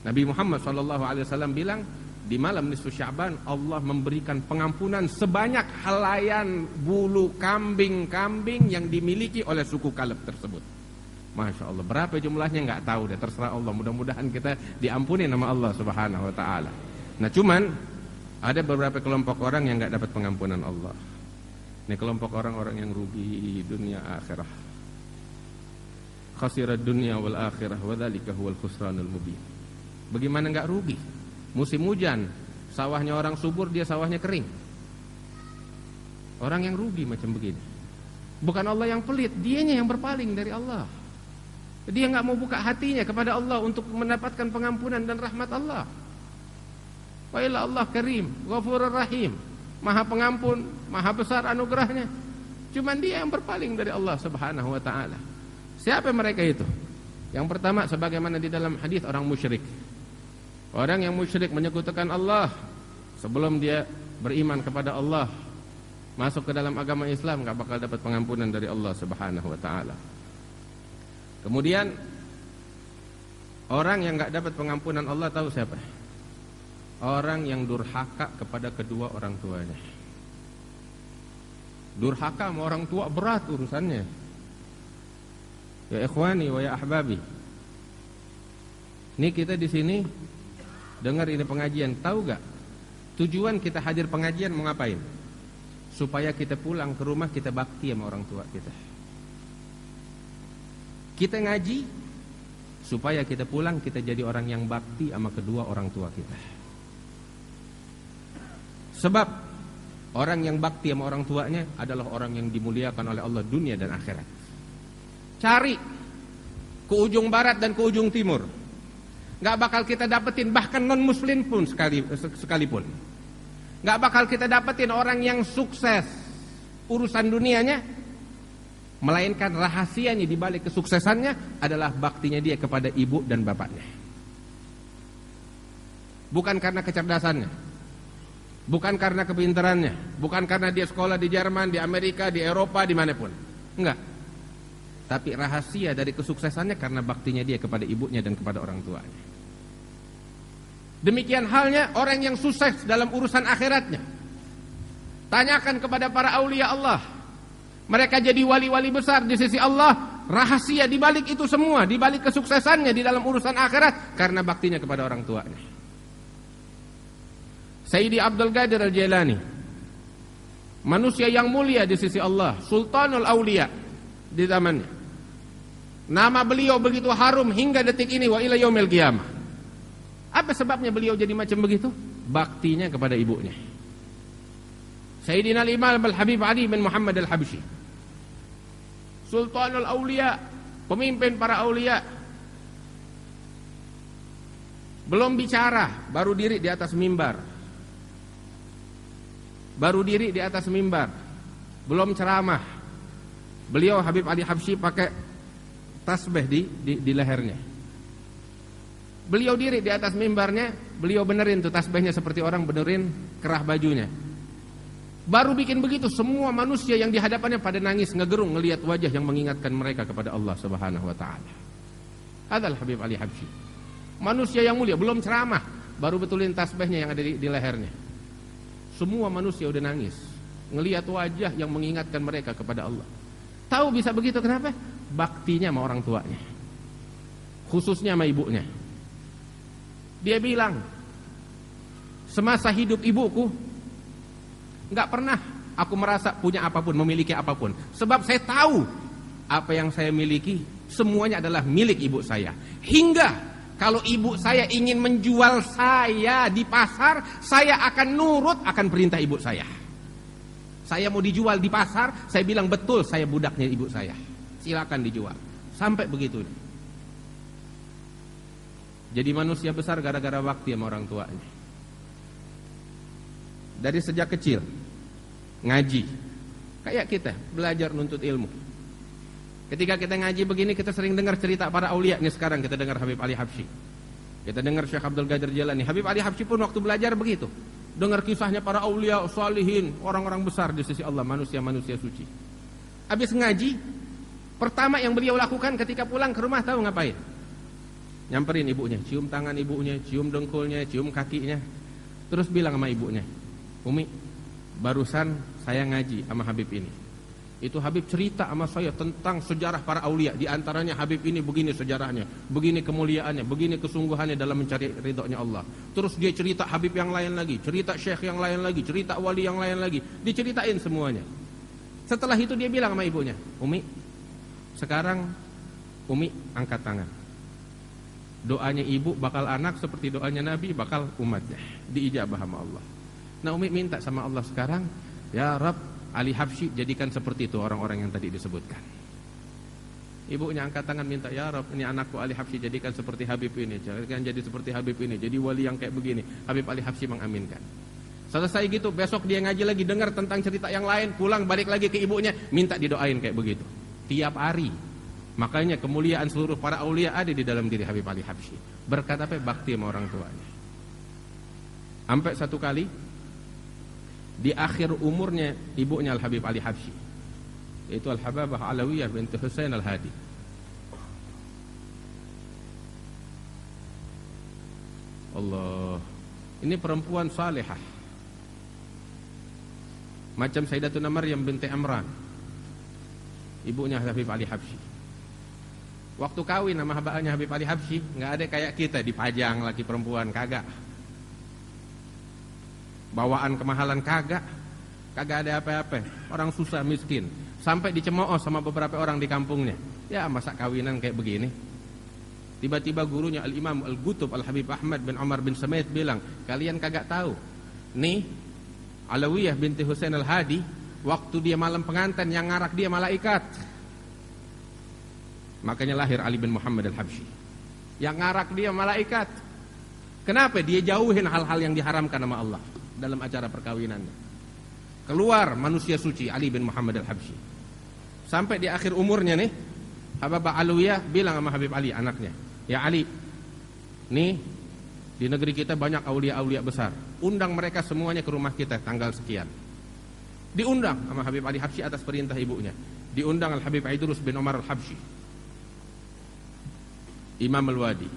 Nabi Muhammad SAW bilang, di malam nisfu Sya'ban Allah memberikan pengampunan sebanyak helaian bulu kambing-kambing yang dimiliki oleh suku Kalb tersebut. Masya Allah, berapa jumlahnya nggak tahu deh, terserah Allah. Mudah-mudahan kita diampuni nama Allah Subhanahu Wa Taala. Nah, cuman ada beberapa kelompok orang yang nggak dapat pengampunan Allah. Ini kelompok orang-orang yang rugi dunia akhirah. Khasirad dunya wal akhirah wa dzalika huwal khusranul mubin. Bagaimana nggak rugi? Musim hujan, sawahnya orang subur, dia sawahnya kering. Orang yang rugi macam begini. Bukan Allah yang pelit, dianya yang berpaling dari Allah. Dia nggak mau buka hatinya kepada Allah untuk mendapatkan pengampunan dan rahmat Allah. Wa illa Allah Karim, Ghafurur Rahim, Maha Pengampun, Maha besar anugerahnya. Cuman dia yang berpaling dari Allah Subhanahu Wa Taala. Siapa mereka itu? Yang pertama, sebagaimana di dalam hadis, orang musyrik. Orang yang musyrik menyekutukan Allah sebelum dia beriman kepada Allah, masuk ke dalam agama Islam, gak bakal dapat pengampunan dari Allah Subhanahu Wa Taala. Kemudian orang yang gak dapat pengampunan Allah, tahu siapa? Orang yang durhaka kepada kedua orang tuanya. Durhaka sama orang tua berat urusannya. Ya ikhwani wa ya ahbabi. Ini kita di sini dengar ini pengajian, tahu gak? Tujuan kita hadir pengajian mau ngapain? Supaya kita pulang ke rumah kita bakti sama orang tua kita. Kita ngaji supaya kita pulang kita jadi orang yang bakti sama kedua orang tua kita. Sebab orang yang bakti sama orang tuanya adalah orang yang dimuliakan oleh Allah dunia dan akhirat. Cari ke ujung barat dan ke ujung timur, gak bakal kita dapetin, bahkan non muslim pun sekalipun gak bakal kita dapetin orang yang sukses urusan dunianya, melainkan rahasianya di balik kesuksesannya adalah baktinya dia kepada ibu dan bapaknya. Bukan karena kecerdasannya, bukan karena kepintarannya, bukan karena dia sekolah di Jerman, di Amerika, di Eropa, dimanapun. Enggak. Tapi rahasia dari kesuksesannya karena baktinya dia kepada ibunya dan kepada orang tuanya. Demikian halnya orang yang sukses dalam urusan akhiratnya. Tanyakan kepada para aulia Allah. Mereka jadi wali-wali besar di sisi Allah. Rahasia di balik itu semua, di balik kesuksesannya di dalam urusan akhirat, karena baktinya kepada orang tuanya. Sayyidi Abdul Qadir Al-Jailani, manusia yang mulia di sisi Allah, Sultanul Aulia di zamannya. Nama beliau begitu harum hingga detik ini, wa ila yaumil qiyamah. Apa sebabnya beliau jadi macam begitu? Baktinya kepada ibunya. Sayyidina Al-Imam Al-Habib Ali bin Muhammad Al-Habsyi, Sultanul Aulia, pemimpin para aulia. Belum bicara, baru diri di atas mimbar. Baru diri di atas mimbar. Belum ceramah. Beliau Habib Ali Habsyi pakai tasbih di lehernya. Beliau diri di atas mimbarnya, beliau benerin tuh tasbihnya seperti orang benerin kerah bajunya. Baru bikin begitu, semua manusia yang di hadapannya pada nangis, ngegerung ngelihat wajah yang mengingatkan mereka kepada Allah Subhanahu Wa Taala. Adalah Habib Ali Habsyi, manusia yang mulia, belum ceramah, baru betulin tasbihnya yang ada di lehernya. Semua manusia udah nangis, ngelihat wajah yang mengingatkan mereka kepada Allah. Tahu bisa begitu kenapa? Baktinya sama orang tuanya, khususnya sama ibunya. Dia bilang, semasa hidup ibuku gak pernah aku merasa punya apapun, memiliki apapun. Sebab saya tahu apa yang saya miliki semuanya adalah milik ibu saya. Hingga kalau ibu saya ingin menjual saya di pasar, saya akan nurut akan perintah ibu saya. Saya mau dijual di pasar, saya bilang betul saya budaknya ibu saya, silakan dijual. Sampai begitu. Jadi manusia besar gara-gara bakti sama orang tuanya. Dari sejak kecil ngaji, kayak kita belajar nuntut ilmu. Ketika kita ngaji begini, kita sering dengar cerita para aulia. Nih sekarang kita dengar Habib Ali Habsyi, kita dengar Syekh Abdul Qadir Jailani. Habib Ali Habsyi pun waktu belajar begitu, dengar kisahnya para aulia, salihin, orang-orang besar di sisi Allah, manusia-manusia suci. Habis ngaji, pertama yang beliau lakukan ketika pulang ke rumah, tahu ngapain? Nyamperin ibunya, cium tangan ibunya, cium dengkulnya, cium kakinya. Terus bilang sama ibunya, Umi, barusan saya ngaji sama Habib ini. Itu Habib cerita sama saya tentang sejarah para aulia. Di antaranya Habib ini begini sejarahnya, begini kemuliaannya, begini kesungguhannya dalam mencari ridhonya Allah. Terus dia cerita Habib yang lain lagi, cerita syekh yang lain lagi, cerita wali yang lain lagi. Diceritain semuanya. Setelah itu dia bilang sama ibunya, Umi, sekarang Umi angkat tangan. Doanya ibu bakal anak seperti doanya Nabi bakal umatnya. Diijabah sama Allah. Nah Umi minta sama Allah sekarang, ya Rabb, Ali Habsyi jadikan seperti itu orang-orang yang tadi disebutkan. Ibunya angkat tangan minta, ya Rabb, ini anakku Ali Habsyi jadikan seperti Habib ini, jadikan jadi seperti Habib ini, jadi wali yang kayak begini. Habib Ali Habsyi mengaminkan. Selesai gitu, besok dia ngaji lagi, dengar tentang cerita yang lain, pulang balik lagi ke ibunya, minta didoain kayak begitu. Tiap hari. Makanya kemuliaan seluruh para aulia ada di dalam diri Habib Ali Habsyi. Berkat apa? Bakti sama orang tuanya. Sampai satu kali di akhir umurnya ibunya Al-Habib Ali Habsyi, yaitu Al-Hababah Alawiyah binti Husain Al-Hadi. Allah, ini perempuan salihah, macam Sayyidatuna Maryam binti Imran, ibunya Habib Ali Habsyi. Waktu kawin sama habanya Habib Ali Habsyi, nggak ada kayak kita dipajang laki perempuan, kagak. Bawaan kemahalan kagak ada apa-apa. Orang susah miskin, sampai dicemooh sama beberapa orang di kampungnya. Ya masa kawinan kayak begini. Tiba-tiba gurunya Al-Imam Al-Qutub Al-Habib Ahmad bin Umar bin Samaid bilang, kalian kagak tahu nih Alawiyah binti Husain Al-Hadi, waktu dia malam pengantin yang ngarak dia malaikat. Makanya lahir Ali bin Muhammad Al-Habsyi. Yang ngarak dia malaikat. Kenapa? Dia jauhin hal-hal yang diharamkan sama Allah dalam acara perkawinannya. Keluar manusia suci Ali bin Muhammad Al-Habsyi. Sampai di akhir umurnya nih, Hababah Alawiyah bilang sama Habib Ali anaknya, ya Ali, nih di negeri kita banyak aulia-aulia besar. Undang mereka semuanya ke rumah kita tanggal sekian. Diundang sama Habib Ali Habsyi atas perintah ibunya. Diundang Al-Habib Idrus bin Umar Al-Habsyi, Imam Al-Wadi.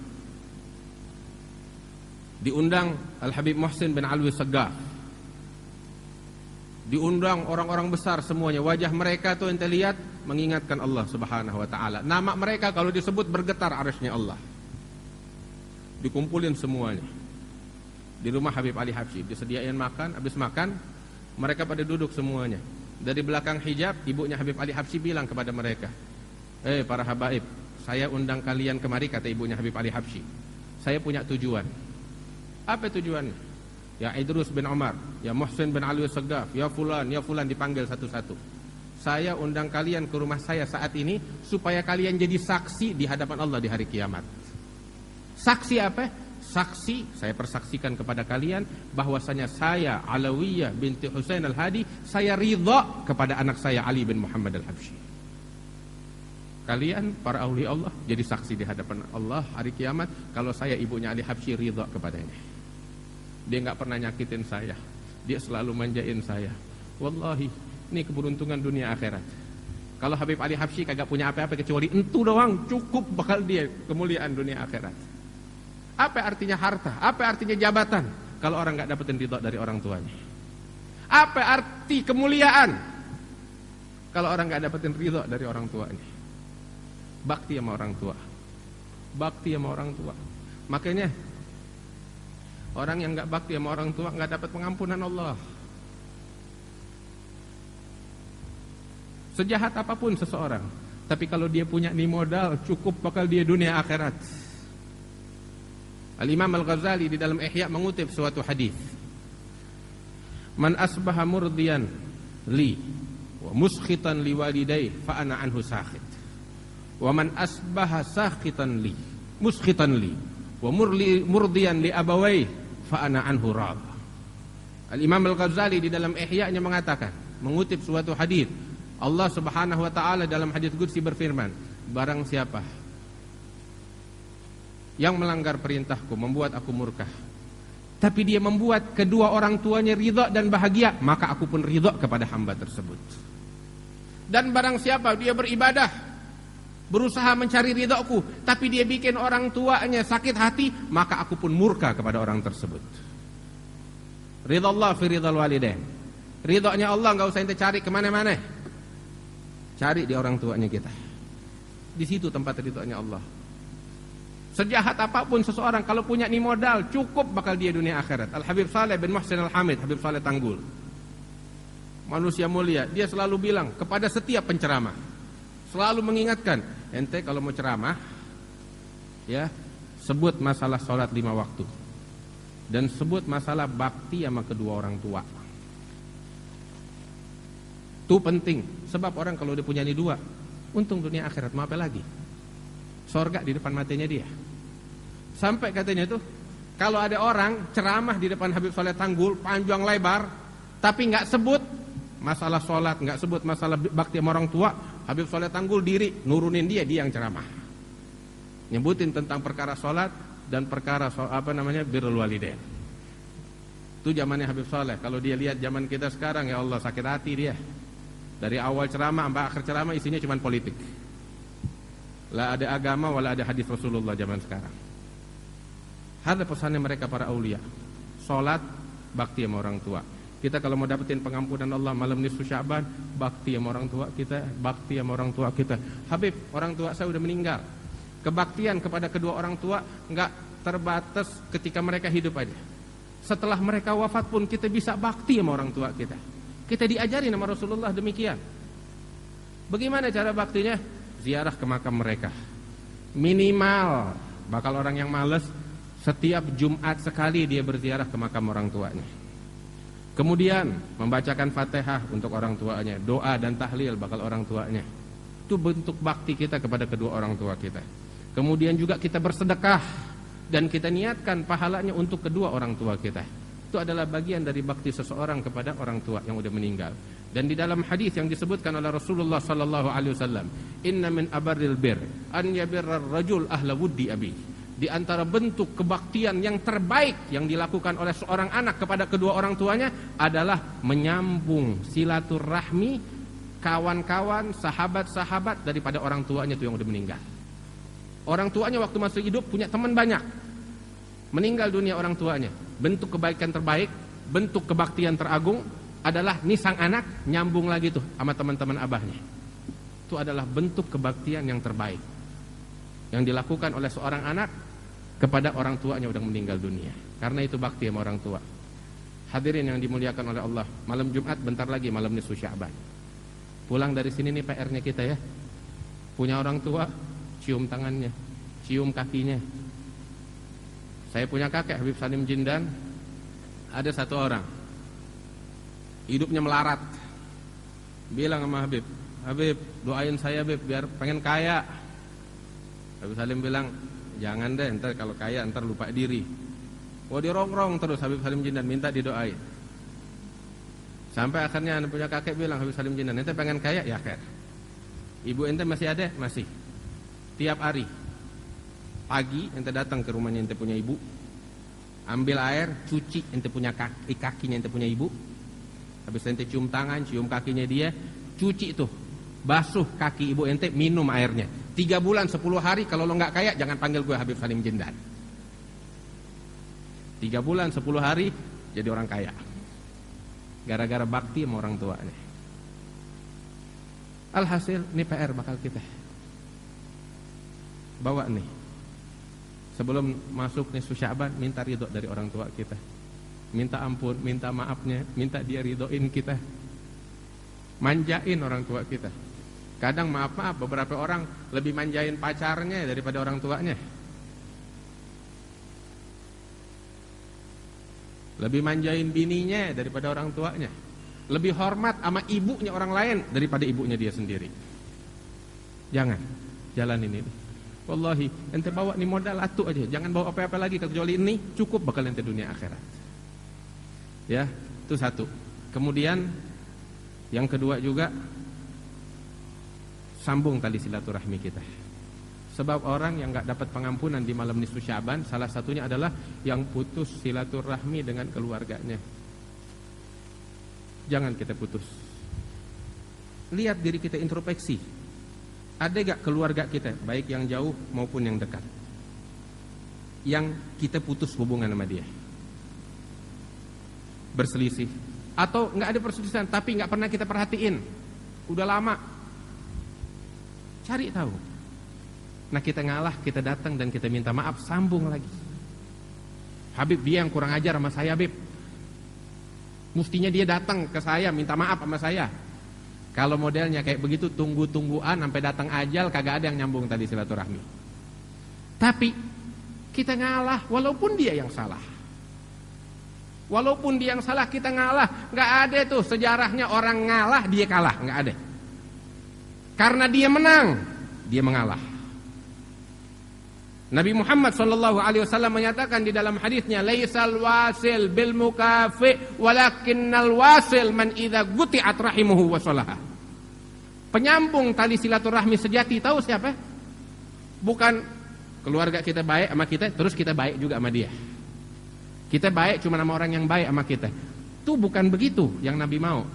Diundang Al-Habib Muhsin bin Alwi Saggaf. Diundang orang-orang besar semuanya. Wajah mereka tuh ente lihat mengingatkan Allah Subhanahu wa taala. Nama mereka kalau disebut bergetar arsy-Nya Allah. Dikumpulin semuanya di rumah Habib Ali Habsyi, disediain makan. Habis makan mereka pada duduk semuanya. Dari belakang hijab ibunya Habib Ali Habsyi bilang kepada mereka, para habaib, saya undang kalian kemari, kata ibunya Habib Ali Habsyi. Saya punya tujuan. Apa tujuannya? Ya Idrus bin Umar, ya Muhsin bin Alwi Saggaf, ya fulan dipanggil satu-satu. Saya undang kalian ke rumah saya saat ini supaya kalian jadi saksi di hadapan Allah di hari kiamat. Saksi apa? Saksi, saya persaksikan kepada kalian bahwasanya saya Alawiyah binti Husain Al-Hadi, saya ridha kepada anak saya Ali bin Muhammad Al-Habsyi. Kalian para aulia Allah jadi saksi di hadapan Allah hari kiamat kalau saya ibunya Ali Habsyi ridha kepadanya. Dia nggak pernah nyakitin saya, dia selalu manjain saya. Wallahi, ini keberuntungan dunia akhirat. Kalau Habib Ali Habsyi kagak punya apa-apa kecuali entu doang, cukup bakal dia kemuliaan dunia akhirat. Apa artinya harta? Apa artinya jabatan kalau orang nggak dapetin ridha dari orang tuanya? Apa arti kemuliaan kalau orang nggak dapetin ridha dari orang tuanya? Bakti sama orang tua. Bakti sama orang tua. Makanya orang yang enggak bakti sama orang tua enggak dapat pengampunan Allah. Sejahat apapun seseorang, tapi kalau dia punya nih modal, cukup bakal dia dunia akhirat. Al-Imam Al-Ghazali di dalam Ihya mengutip suatu hadis. Man asbaha murdiyan li wa muskhitan li walidayhi fa ana anhu sakhit. Wa man asbaha sakhitan li muskhitan li wa murdiyan li abawai fa ana anhu rad. Al-Imam Al-Ghazali di dalam Ihya-nya mengatakan, mengutip suatu hadis, Allah Subhanahu wa taala dalam hadis qudsi berfirman, barang siapa yang melanggar perintahku, membuat aku murka, tapi dia membuat kedua orang tuanya ridha dan bahagia, maka aku pun ridha kepada hamba tersebut. Dan barang siapa dia beribadah, berusaha mencari ridhaku, tapi dia bikin orang tuanya sakit hati, maka aku pun murka kepada orang tersebut. Ridha Allah fi ridhal walidain. Ridhonya Allah nggak usah ente cari kemana-mana. Cari di orang tuanya kita. Di situ tempat ridhonya Allah. Sejahat apapun seseorang, kalau punya nih modal, cukup bakal dia dunia akhirat. Al-Habib Saleh bin Muhsin Al-Hamid, Habib Saleh Tanggul, manusia mulia, dia selalu bilang kepada setiap penceramah, selalu mengingatkan, ente kalau mau ceramah, ya, sebut masalah sholat 5 waktu. Dan sebut masalah bakti sama kedua orang tua. Itu penting, sebab orang kalau udah punya nih 2, untung dunia akhirat, mau apa lagi? Sorga di depan matanya dia. Sampai katanya itu, kalau ada orang ceramah di depan Habib Saleh Tanggul panjang lebar, tapi nggak sebut masalah sholat, nggak sebut masalah bakti sama orang tua, Habib Saleh Tanggul diri nurunin dia yang ceramah, nyebutin tentang perkara sholat dan perkara birrul walidain. Itu zamannya Habib Saleh. Kalau dia lihat zaman kita sekarang, ya Allah, sakit hati dia. Dari awal ceramah sampai akhir ceramah isinya cuma politik. La ada agama, wala ada hadis Rasulullah zaman sekarang. Ada pesannya mereka para aulia. Salat, bakti sama orang tua. Kita kalau mau dapetin pengampunan Allah malam nisfu Sya'ban, bakti sama orang tua kita, bakti sama orang tua kita. Habib, orang tua saya udah meninggal. Kebaktian kepada kedua orang tua enggak terbatas ketika mereka hidup aja. Setelah mereka wafat pun kita bisa bakti sama orang tua kita. Kita diajari sama Rasulullah demikian. Bagaimana cara baktinya? Ziarah ke makam mereka. Minimal, bakal orang yang malas, setiap Jumat sekali dia berziarah ke makam orang tuanya. Kemudian membacakan Fatihah untuk orang tuanya, doa dan tahlil bakal orang tuanya. Itu bentuk bakti kita kepada kedua orang tua kita. Kemudian juga kita bersedekah dan kita niatkan pahalanya untuk kedua orang tua kita. Itu adalah bagian dari bakti seseorang kepada orang tua yang sudah meninggal. Dan di dalam hadis yang disebutkan oleh Rasulullah sallallahu alaihi wasallam, "Inna min abarril bir an yabirrar rajul ahla wuddi abi." Di antara bentuk kebaktian yang terbaik yang dilakukan oleh seorang anak kepada kedua orang tuanya adalah menyambung silaturahmi kawan-kawan, sahabat-sahabat daripada orang tuanya itu yang sudah meninggal. Orang tuanya waktu masih hidup punya teman banyak. Meninggal dunia orang tuanya. Bentuk kebaikan terbaik, bentuk kebaktian teragung adalah nih sang anak nyambung lagi tuh sama teman-teman abahnya. Itu adalah bentuk kebaktian yang terbaik yang dilakukan oleh seorang anak kepada orang tuanya udah meninggal dunia. Karena itu bakti sama orang tua. Hadirin yang dimuliakan oleh Allah, malam Jumat bentar lagi malam nisfu Sya'ban. Pulang dari sini nih PR-nya kita ya. Punya orang tua, cium tangannya, cium kakinya. Saya punya kakek Habib Salim Jindan. Ada satu orang hidupnya melarat. Bilang sama Habib, "Habib, doain saya Habib biar pengen kaya." Habib Salim bilang, "Jangan deh, ntar kalau kaya ntar lupa diri." Oh, dirongrong terus Habib Salim Jindan minta didoain. Sampai akhirnya anak punya kakek bilang, Habib Salim Jindan, "Ente pengen kaya?" "Ya, Kek." "Ibu ente masih ada?" "Masih." "Tiap hari pagi ente datang ke rumahnya ente punya ibu, ambil air, cuci ente punya kakinya ente punya ibu. Habis ente cium tangan, cium kakinya dia, cuci tuh, basuh kaki ibu ente, minum airnya. 3 bulan 10 hari, kalau lo nggak kaya jangan panggil gue Habib Salim Jindan." 3 bulan 10 hari jadi orang kaya. Gara-gara bakti sama orang tuanya. Alhasil ini PR bakal kita bawa nih. Sebelum masuk nisfu Sya'ban, minta ridho dari orang tua kita. Minta ampun, minta maafnya, minta dia ridhoin kita. Manjain orang tua kita. Kadang maaf-maaf beberapa orang lebih manjain pacarnya daripada orang tuanya. Lebih manjain bininya daripada orang tuanya. Lebih hormat sama ibunya orang lain daripada ibunya dia sendiri. Jangan jalanin ini. Wallahi, ente bawa nih modal atu aja, jangan bawa apa-apa lagi kecuali ini, cukup bakal ente dunia akhirat. Ya, itu satu. Kemudian yang kedua juga, sambung tali silaturahmi kita. Sebab orang yang enggak dapat pengampunan di malam nisfu Sya'ban, salah satunya adalah yang putus silaturahmi dengan keluarganya. Jangan kita putus. Lihat diri kita, introspeksi. Ada gak keluarga kita, baik yang jauh maupun yang dekat, yang kita putus hubungan sama dia? berselisih, atau nggak ada perselisihan tapi nggak pernah kita perhatiin, udah lama, cari tahu. Nah kita ngalah, kita datang dan kita minta maaf, sambung lagi. Habib dia yang kurang ajar sama saya, Habib. Mestinya dia datang ke saya minta maaf sama saya. Kalau modelnya kayak begitu, tunggu-tungguan sampai datang ajal, kagak ada yang nyambung tadi silaturahmi. Tapi kita ngalah walaupun dia yang salah. Walaupun dia yang salah kita ngalah. Nggak ada tuh sejarahnya orang ngalah dia kalah, nggak ada. Karena dia menang, dia mengalah. Nabi Muhammad SAW menyatakan di dalam hadisnya, laisal wasil bil mukafi walakinnal wasil man idza guti'at rahimuhu wa salaha. Penyambung tali silaturahmi sejati tahu siapa? Bukan keluarga kita baik sama kita terus kita baik juga sama dia. Kita baik cuma sama orang yang baik sama kita. Itu bukan begitu yang Nabi mau.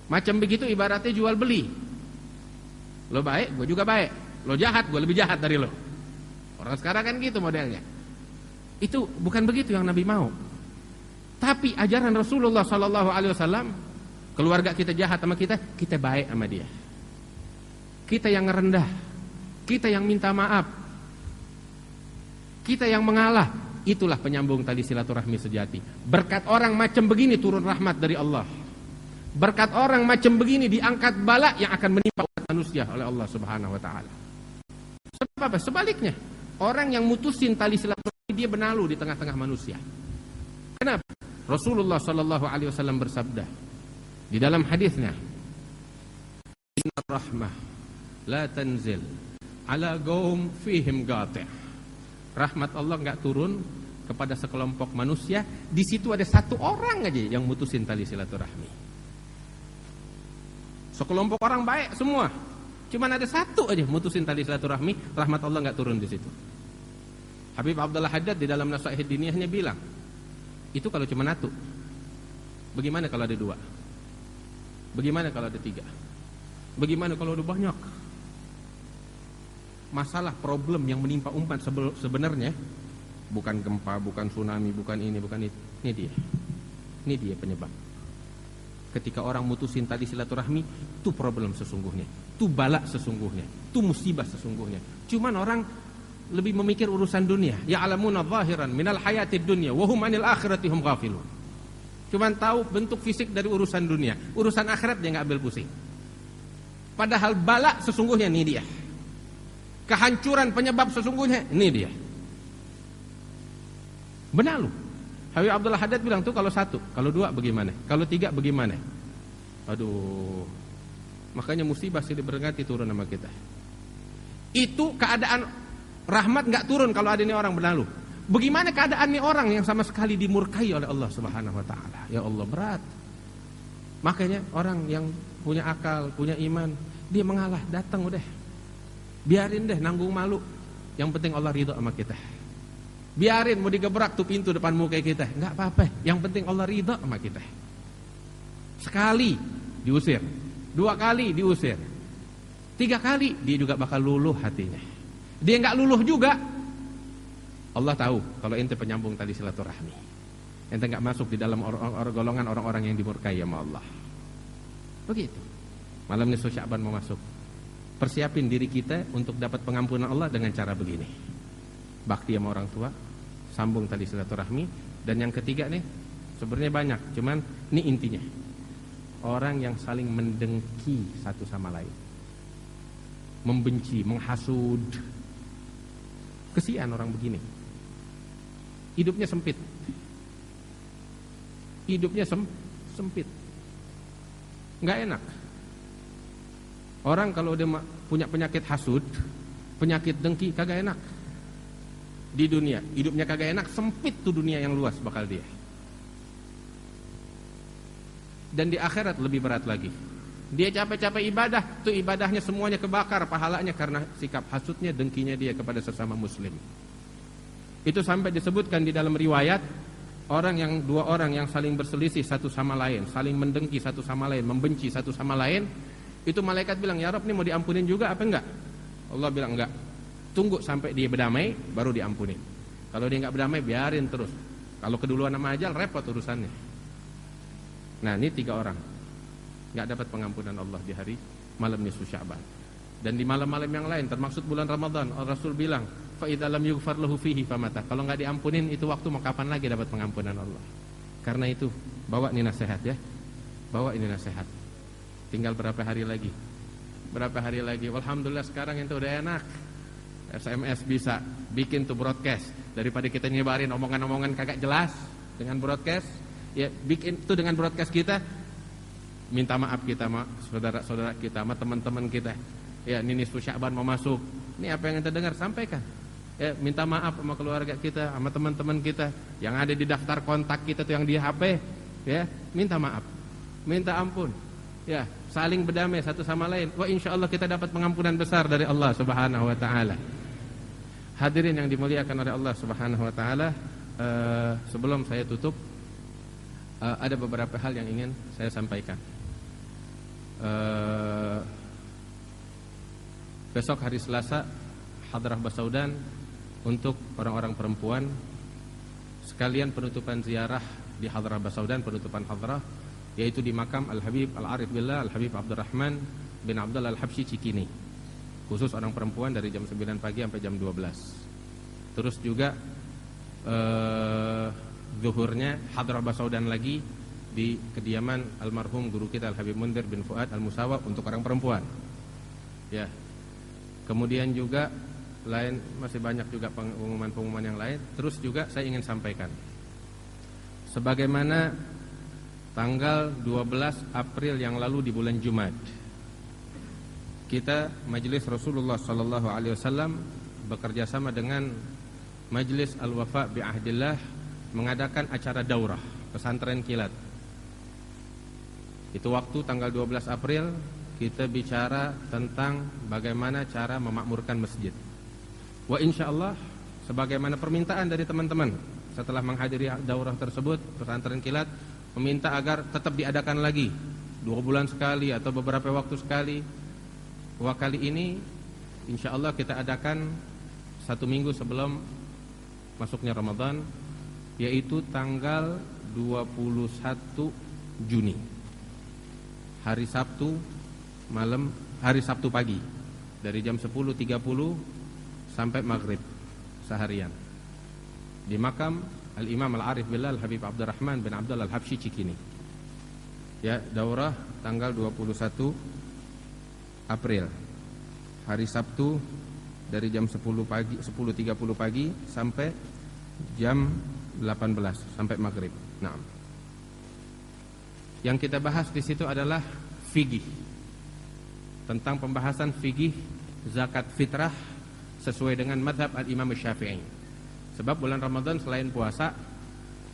Macam begitu ibaratnya jual beli. Lo baik, gue juga baik. Lo jahat, gue lebih jahat dari lo. Orang sekarang kan gitu modelnya. Itu bukan begitu yang Nabi mau. Tapi ajaran Rasulullah SAW, keluarga kita jahat sama kita baik sama dia. Kita yang rendah, kita yang minta maaf, kita yang mengalah. Itulah penyambung tali silaturahmi sejati. Berkat orang macam begini turun rahmat dari Allah. Berkat orang macam begini diangkat bala yang akan menimpa umat manusia oleh Allah Subhanahu wa taala. Sebab apa? Sebaliknya, orang yang mutusin tali silaturahmi dia benalu di tengah-tengah manusia. Kenapa? Rasulullah sallallahu alaihi wasallam bersabda di dalam hadisnya, "Inna rahmah la tanzil ala qaum fihim qati'." Rahmat Allah enggak turun kepada sekelompok manusia, di situ ada satu orang aja yang mutusin tali silaturahmi. Sekelompok orang baik semua, cuman ada satu aja mutusin tali silaturahmi, rahmat Allah enggak turun di situ. Habib Abdullah Haddad di dalam Nasaih Diniyahnya bilang, itu kalau cuma satu. Bagaimana kalau ada dua? Bagaimana kalau ada tiga? Bagaimana kalau ada banyak? Masalah problem yang menimpa umat sebenarnya bukan gempa, bukan tsunami, bukan ini, bukan itu. Ini dia penyebab. Ketika orang mutusin tali silaturahmi, itu problem sesungguhnya, itu bala sesungguhnya, itu musibah sesungguhnya. Cuman orang lebih memikir urusan dunia. Ya'lamuna zahiran minal hayatid dunya wa hum 'anil akhirati hum ghafilun. Cuman tahu bentuk fisik dari urusan dunia, urusan akhirat dia enggak ambil pusing. Padahal bala sesungguhnya ini dia. Kehancuran penyebab sesungguhnya ini dia. Benar lu. Habib Abdullah Haddad bilang tuh kalau satu, kalau dua bagaimana? Kalau tiga bagaimana? Aduh. Makanya musibah silih berganti turun sama kita. Itu keadaan rahmat enggak turun kalau ada ini orang berlalu. Bagaimana keadaan ini orang yang sama sekali dimurkai oleh Allah Subhanahu wa taala? Ya Allah, berat. Makanya orang yang punya akal, punya iman, dia mengalah, datang udah. Biarin deh nanggung malu. Yang penting Allah ridho sama kita. Biarin mau digebrak tuh pintu depan muka kita, enggak apa-apa. Yang penting Allah ridho sama kita. Sekali diusir, dua kali diusir, tiga kali dia juga bakal luluh hatinya. Dia enggak luluh juga, Allah tahu kalau ente penyambung tali silaturahmi. Ente enggak masuk di dalam golongan orang-orang yang dimurkai sama Allah. Begitu. Malam nisfu Sya'ban mau masuk. Persiapin diri kita untuk dapat pengampunan Allah dengan cara begini. Bakti sama orang tua, sambung tali silaturahmi, dan yang ketiga nih sebenarnya banyak, cuman ini intinya. Orang yang saling mendengki satu sama lain. Membenci, menghasud. Kesian orang begini. Hidupnya sempit. Hidupnya sempit. Enggak enak. Orang kalau dia punya penyakit hasud, penyakit dengki, kagak enak. Di dunia, hidupnya kagak enak, sempit tuh dunia yang luas bakal dia. Dan di akhirat lebih berat lagi. Dia capek-capek ibadah, tuh ibadahnya semuanya kebakar pahalanya karena sikap hasudnya, dengkinya dia kepada sesama muslim. Itu sampai disebutkan di dalam riwayat, dua orang yang saling berselisih satu sama lain, saling mendengki satu sama lain, membenci satu sama lain. Itu malaikat bilang, ya Rabb, ini mau diampunin juga apa enggak? Allah bilang enggak. Tunggu sampai dia berdamai baru diampunin. Kalau dia enggak berdamai biarin terus. Kalau keduluan sama ajal repot urusannya. Nah, ini 3 orang nggak dapat pengampunan Allah di hari malam nisfu Sya'ban. Dan di malam-malam yang lain termasuk bulan Ramadan, Rasul bilang, fa idza lam yughfar lahu fihi famata. Kalau nggak diampunin itu waktu, mau kapan lagi dapat pengampunan Allah? Karena itu, bawa ini nasihat ya. Bawa ini nasihat. Tinggal berapa hari lagi? Berapa hari lagi? Alhamdulillah sekarang itu udah enak. SMS bisa bikin tuh broadcast, daripada kita nyebarin omongan-omongan kagak jelas dengan broadcast. Ya, bikin tuh dengan broadcast kita, minta maaf kita sama saudara-saudara kita, sama teman-teman kita. Ya, ini nisfu Sya'ban mau masuk. Ini apa yang kita dengar, sampaikan. Ya, minta maaf sama keluarga kita, sama teman-teman kita yang ada di daftar kontak kita tuh yang di HP. Ya, minta maaf, minta ampun. Ya, saling berdamai satu sama lain. Wah, insyaallah kita dapat pengampunan besar dari Allah Subhanahu wa taala. Hadirin yang dimuliakan oleh Allah Subhanahu wa taala, sebelum saya tutup, ada beberapa hal yang ingin saya sampaikan. Besok hari Selasa Hadrah Basaudan untuk orang-orang perempuan, sekalian penutupan ziarah di Hadrah Basaudan, penutupan hadrah, yaitu di makam Al-Habib Al-Arif Billah Al-Habib Abdurrahman bin Abdullah Al-Habsyi Cikini. Khusus orang perempuan dari jam 9 pagi sampai jam 12. Terus juga zuhurnya Hadrah Basaudan lagi di kediaman almarhum guru kita Al-Habib Mundir bin Fuad Al-Musawa untuk orang perempuan. Ya. Kemudian juga masih banyak juga pengumuman-pengumuman yang lain. Terus juga saya ingin sampaikan, sebagaimana tanggal 12 April yang lalu di bulan Jumat, kita Majelis Rasulullah sallallahu alaihi wasallam bekerja sama dengan Majelis Al-Wafa bi Ahdillah mengadakan acara daurah pesantren kilat. Itu waktu tanggal 12 April kita bicara tentang bagaimana cara memakmurkan masjid. Wa insyaallah sebagaimana permintaan dari teman-teman setelah menghadiri daurah tersebut, pesantren kilat meminta agar tetap diadakan lagi 2 bulan sekali atau beberapa waktu sekali. Wah, kali ini insyaallah kita adakan 1 minggu sebelum masuknya Ramadan, yaitu tanggal 21 Juni, hari Sabtu malam, hari Sabtu pagi, dari jam 10.30 sampai maghrib seharian di makam Al-Imam Al-Arif Billah Al-Habib Abdurrahman bin Abdullah Al-Habsyi Cikini. Ya, daurah tanggal 21 April, hari Sabtu, dari jam 10.30 pagi sampai jam 18 sampai maghrib. Nah, yang kita bahas di situ adalah fikih, tentang pembahasan fikih zakat fitrah sesuai dengan mazhab Al-Imam Syafi'i. Sebab bulan Ramadan selain puasa,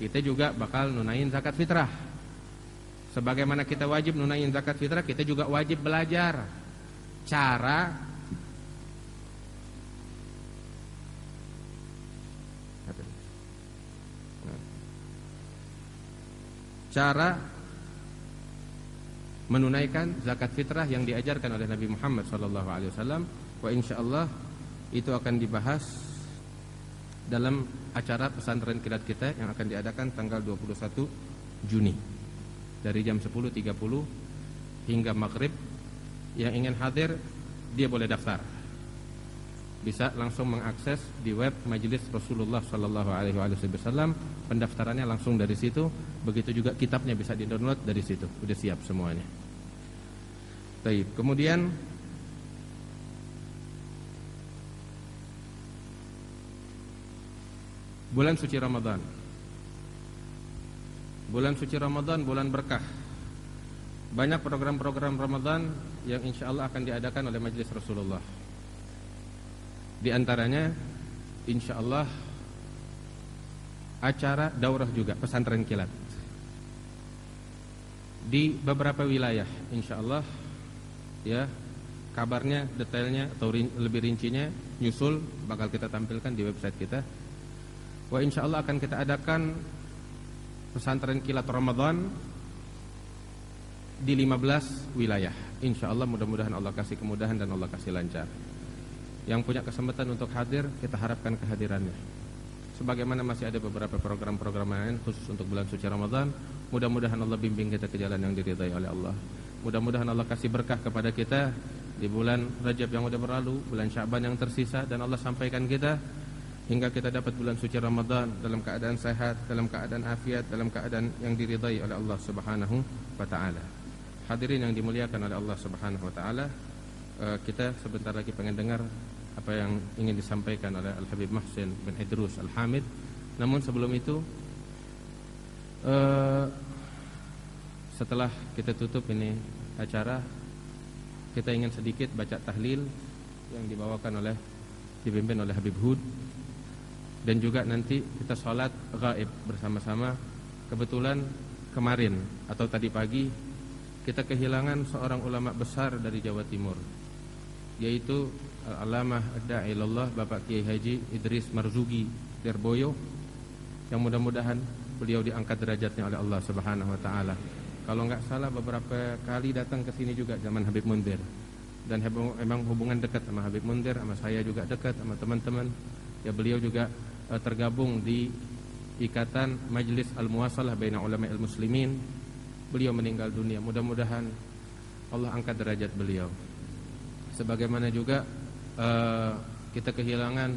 kita juga bakal nunain zakat fitrah. Sebagaimana kita wajib nunain zakat fitrah, kita juga wajib belajar cara menunaikan zakat fitrah yang diajarkan oleh Nabi Muhammad SAW. Wa insyaallah itu akan dibahas dalam acara pesantren kilat kita yang akan diadakan tanggal 21 Juni dari jam 10.30 hingga maghrib. Yang ingin hadir, dia boleh daftar, bisa langsung mengakses di web Majelis Rasulullah SAW. Pendaftarannya langsung dari situ. Begitu juga kitabnya bisa di-download dari situ. Udah siap semuanya. Baik, kemudian bulan suci Ramadan. Bulan suci Ramadan, bulan berkah. Banyak program-program Ramadan yang insyaallah akan diadakan oleh Majelis Rasulullah. Di antaranya insyaallah acara daurah juga pesantren kilat di beberapa wilayah insyaallah. Ya, kabarnya, detailnya atau lebih rincinya nyusul bakal kita tampilkan di website kita. Wah, insyaallah akan kita adakan pesantren kilat Ramadan di 15 wilayah. Insyaallah, mudah-mudahan Allah kasih kemudahan dan Allah kasih lancar. Yang punya kesempatan untuk hadir, kita harapkan kehadirannya. sebagaimana masih ada beberapa program-program lain khusus untuk bulan suci Ramadan. Mudah-mudahan Allah bimbing kita ke jalan yang diridai oleh Allah. Mudah-mudahan Allah kasih berkah kepada kita di bulan Rajab yang sudah berlalu, bulan Sya'ban yang tersisa, dan Allah sampaikan kita hingga kita dapat bulan suci Ramadan dalam keadaan sehat, dalam keadaan afiat, dalam keadaan yang diridai oleh Allah Subhanahu wa taala. Hadirin yang dimuliakan oleh Allah Subhanahu wa taala, kita sebentar lagi pengen dengar apa yang ingin disampaikan oleh Al-Habib Muhsin bin Idrus Al-Hamid. Namun sebelum itu, setelah kita tutup ini acara, kita ingin sedikit baca tahlil yang dipimpin oleh Habib Hud, dan juga nanti kita sholat gaib bersama-sama. Kebetulan kemarin atau tadi pagi kita kehilangan seorang ulama besar dari Jawa Timur, yaitu Al-Alamah Ad-Da'i Ilallah Bapak Kiai Haji Idris Marzuki Lirboyo, yang mudah-mudahan beliau diangkat derajatnya oleh Allah Subhanahu wa taala. Kalau nggak salah beberapa kali datang ke sini juga zaman Habib Mundir, dan memang hubungan dekat sama Habib Mundir, sama saya juga dekat, sama teman-teman. Ya, beliau juga tergabung di Ikatan Majlis Al-Muwasalah Baina Ulama'il Muslimin. Beliau meninggal dunia. Mudah-mudahan Allah angkat derajat beliau. Sebagaimana juga kita kehilangan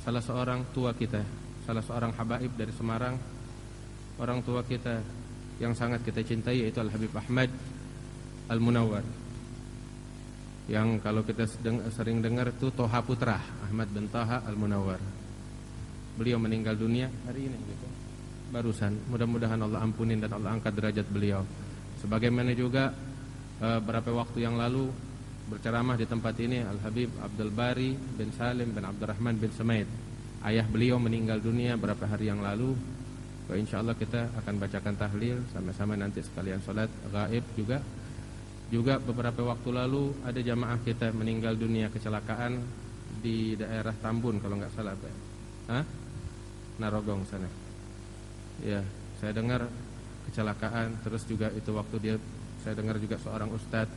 salah seorang tua kita, salah seorang habaib dari Semarang, orang tua kita yang sangat kita cintai, yaitu Al-Habib Ahmad Al-Munawwar, yang kalau kita sering dengar itu Toha Putra, Ahmad bin Toha Al-Munawwar. Beliau meninggal dunia hari ini gitu, barusan. Mudah-mudahan Allah ampunin dan Allah angkat derajat beliau. Sebagaimana juga beberapa waktu yang lalu berceramah di tempat ini Al-Habib Abdul Bari bin Salim bin Abdurrahman bin Semaid. Ayah beliau meninggal dunia beberapa hari yang lalu. InsyaAllah kita akan bacakan tahlil sama-sama nanti sekalian sholat gaib juga. Juga beberapa waktu lalu ada jamaah kita meninggal dunia kecelakaan di daerah Tambun kalau nggak salah, Pak. Narogong sana. Ya, saya dengar kecelakaan. Terus juga itu waktu saya dengar juga seorang ustadz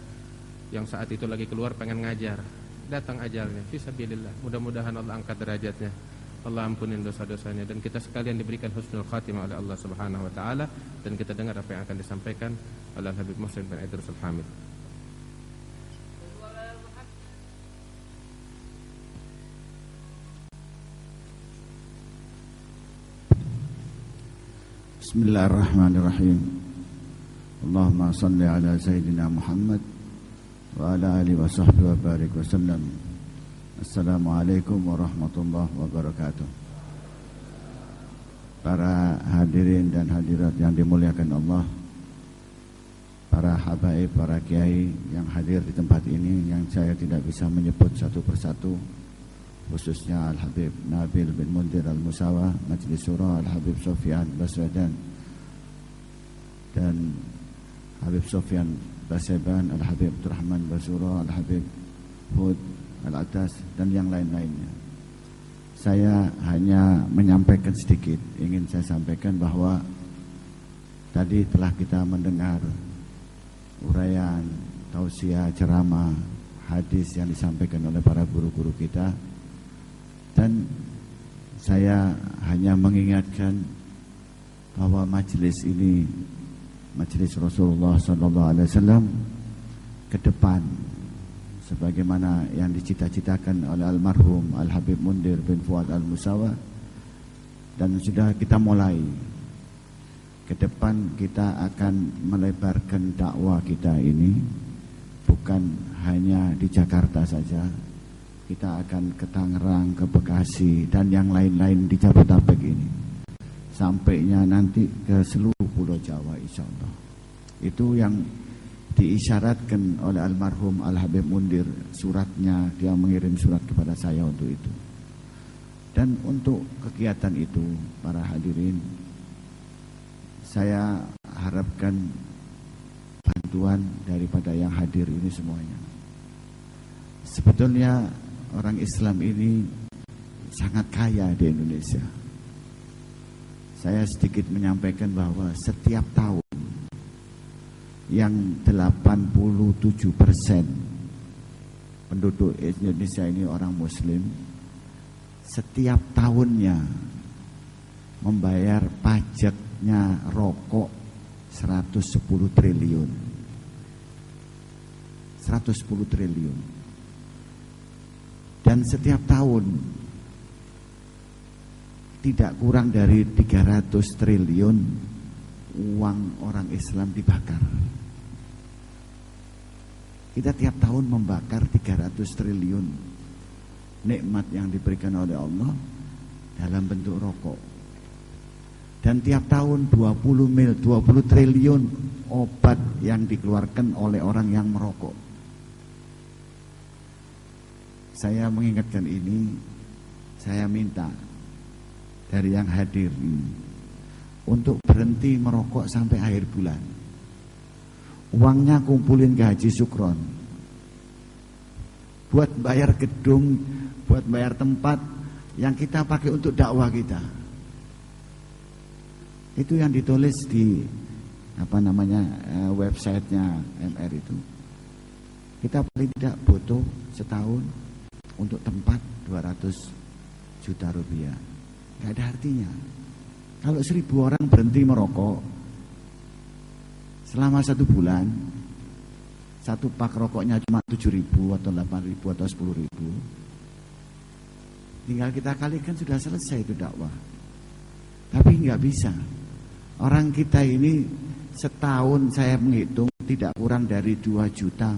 yang saat itu lagi keluar pengen ngajar, datang ajalnya. Fisabilillah. Mudah-mudahan Allah angkat derajatnya, Allah ampunin dosa-dosanya, dan kita sekalian diberikan husnul khatimah oleh Allah Subhanahu wa taala. Dan kita dengar apa yang akan disampaikan oleh Habib Muhsin bin Idrus Al-Hamid. Bismillahirrahmanirrahim. Allahumma salli ala Sayyidina Muhammad wa ala alihi wa sahbihi wa barik wa sallam. Assalamualaikum warahmatullahi wabarakatuh. Para hadirin dan hadirat yang dimuliakan Allah, para habaib, para kiai yang hadir di tempat ini, yang saya tidak bisa menyebut satu persatu, khususnya Al-Habib Nabil bin Mundir Al-Musawa, Majlis Surah, Al-Habib Sofyan Baswedan, dan Habib Sofyan Baseban, Al-Habib Abdurrahman Basura, Al-Habib Hud Al-Atas, dan yang lain-lainnya. Saya hanya menyampaikan sedikit. Ingin saya sampaikan bahwa tadi telah kita mendengar uraian, tausiah, ceramah, hadis yang disampaikan oleh para guru-guru kita. Dan saya hanya mengingatkan bahwa majelis ini, majelis Rasulullah SAW, ke depan sebagaimana yang dicita-citakan oleh almarhum Al-Habib Mundir bin Fuad Al-Musawa, dan sudah kita mulai. Ke depan kita akan melebarkan dakwah kita ini bukan hanya di Jakarta saja. Kita akan ke Tangerang, ke Bekasi, dan yang lain-lain di Jabodetabek ini. Sampainya nanti ke seluruh Pulau Jawa, insya Allah. Itu yang diisyaratkan oleh almarhum Al-Habib Mundir. Suratnya, dia mengirim surat kepada saya untuk itu. Dan untuk kegiatan itu, para hadirin, saya harapkan bantuan daripada yang hadir ini semuanya. Sebetulnya orang Islam ini sangat kaya di Indonesia. Saya sedikit menyampaikan bahwa setiap tahun yang 87% penduduk Indonesia ini orang Muslim, setiap tahunnya membayar pajaknya rokok 110 triliun. 110 triliun. Dan setiap tahun tidak kurang dari 300 triliun uang orang Islam dibakar. Kita tiap tahun membakar 300 triliun nikmat yang diberikan oleh Allah dalam bentuk rokok. Dan tiap tahun 20 triliun obat yang dikeluarkan oleh orang yang merokok. Saya mengingatkan ini, saya minta dari yang hadir ini untuk berhenti merokok sampai akhir bulan. Uangnya kumpulin ke Haji Sukron, buat bayar gedung, buat bayar tempat yang kita pakai untuk dakwah kita. Itu yang ditulis di websitenya MR itu. Kita paling tidak butuh setahun untuk tempat 200 juta rupiah. Gak ada artinya. Kalau 1000 orang berhenti merokok selama 1 bulan, satu pak rokoknya cuma 7.000 atau 8.000 atau 10.000, tinggal kita kalikan sudah selesai itu dakwah. Tapi nggak bisa. Orang kita ini setahun saya menghitung tidak kurang dari 2 juta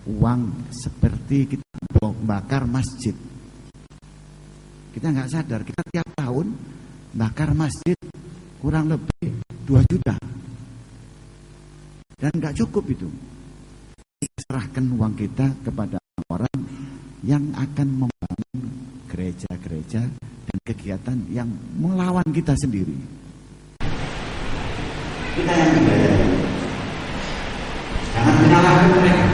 uang seperti kita bakar masjid. Kita nggak sadar, kita tiap tahun bakar masjid kurang lebih 2 juta. Dan nggak cukup itu. Kita serahkan uang kita kepada orang yang akan membangun gereja-gereja dan kegiatan yang melawan kita sendiri. Kita yang dibayar. Jangan menyalahkan mereka.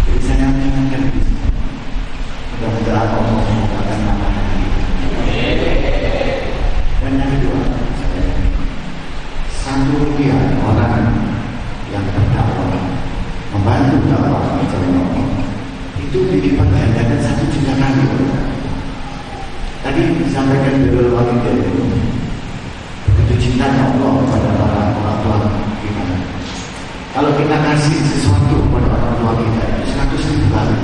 Jadi saya mengingatkan ini. Mudah-mudahan Allah memudahkan nama ini. Dan yang kedua, Rupiah orang yang berdakwah membantu dakwah itu dilipat gandakan 1 juta kali. Tadi disampaikan Birrul Walidain itu begitu cintanya Allah kepada para orang tua kita. Kalau kita kasih sesuatu kepada orang tua kita itu 100.000 kali.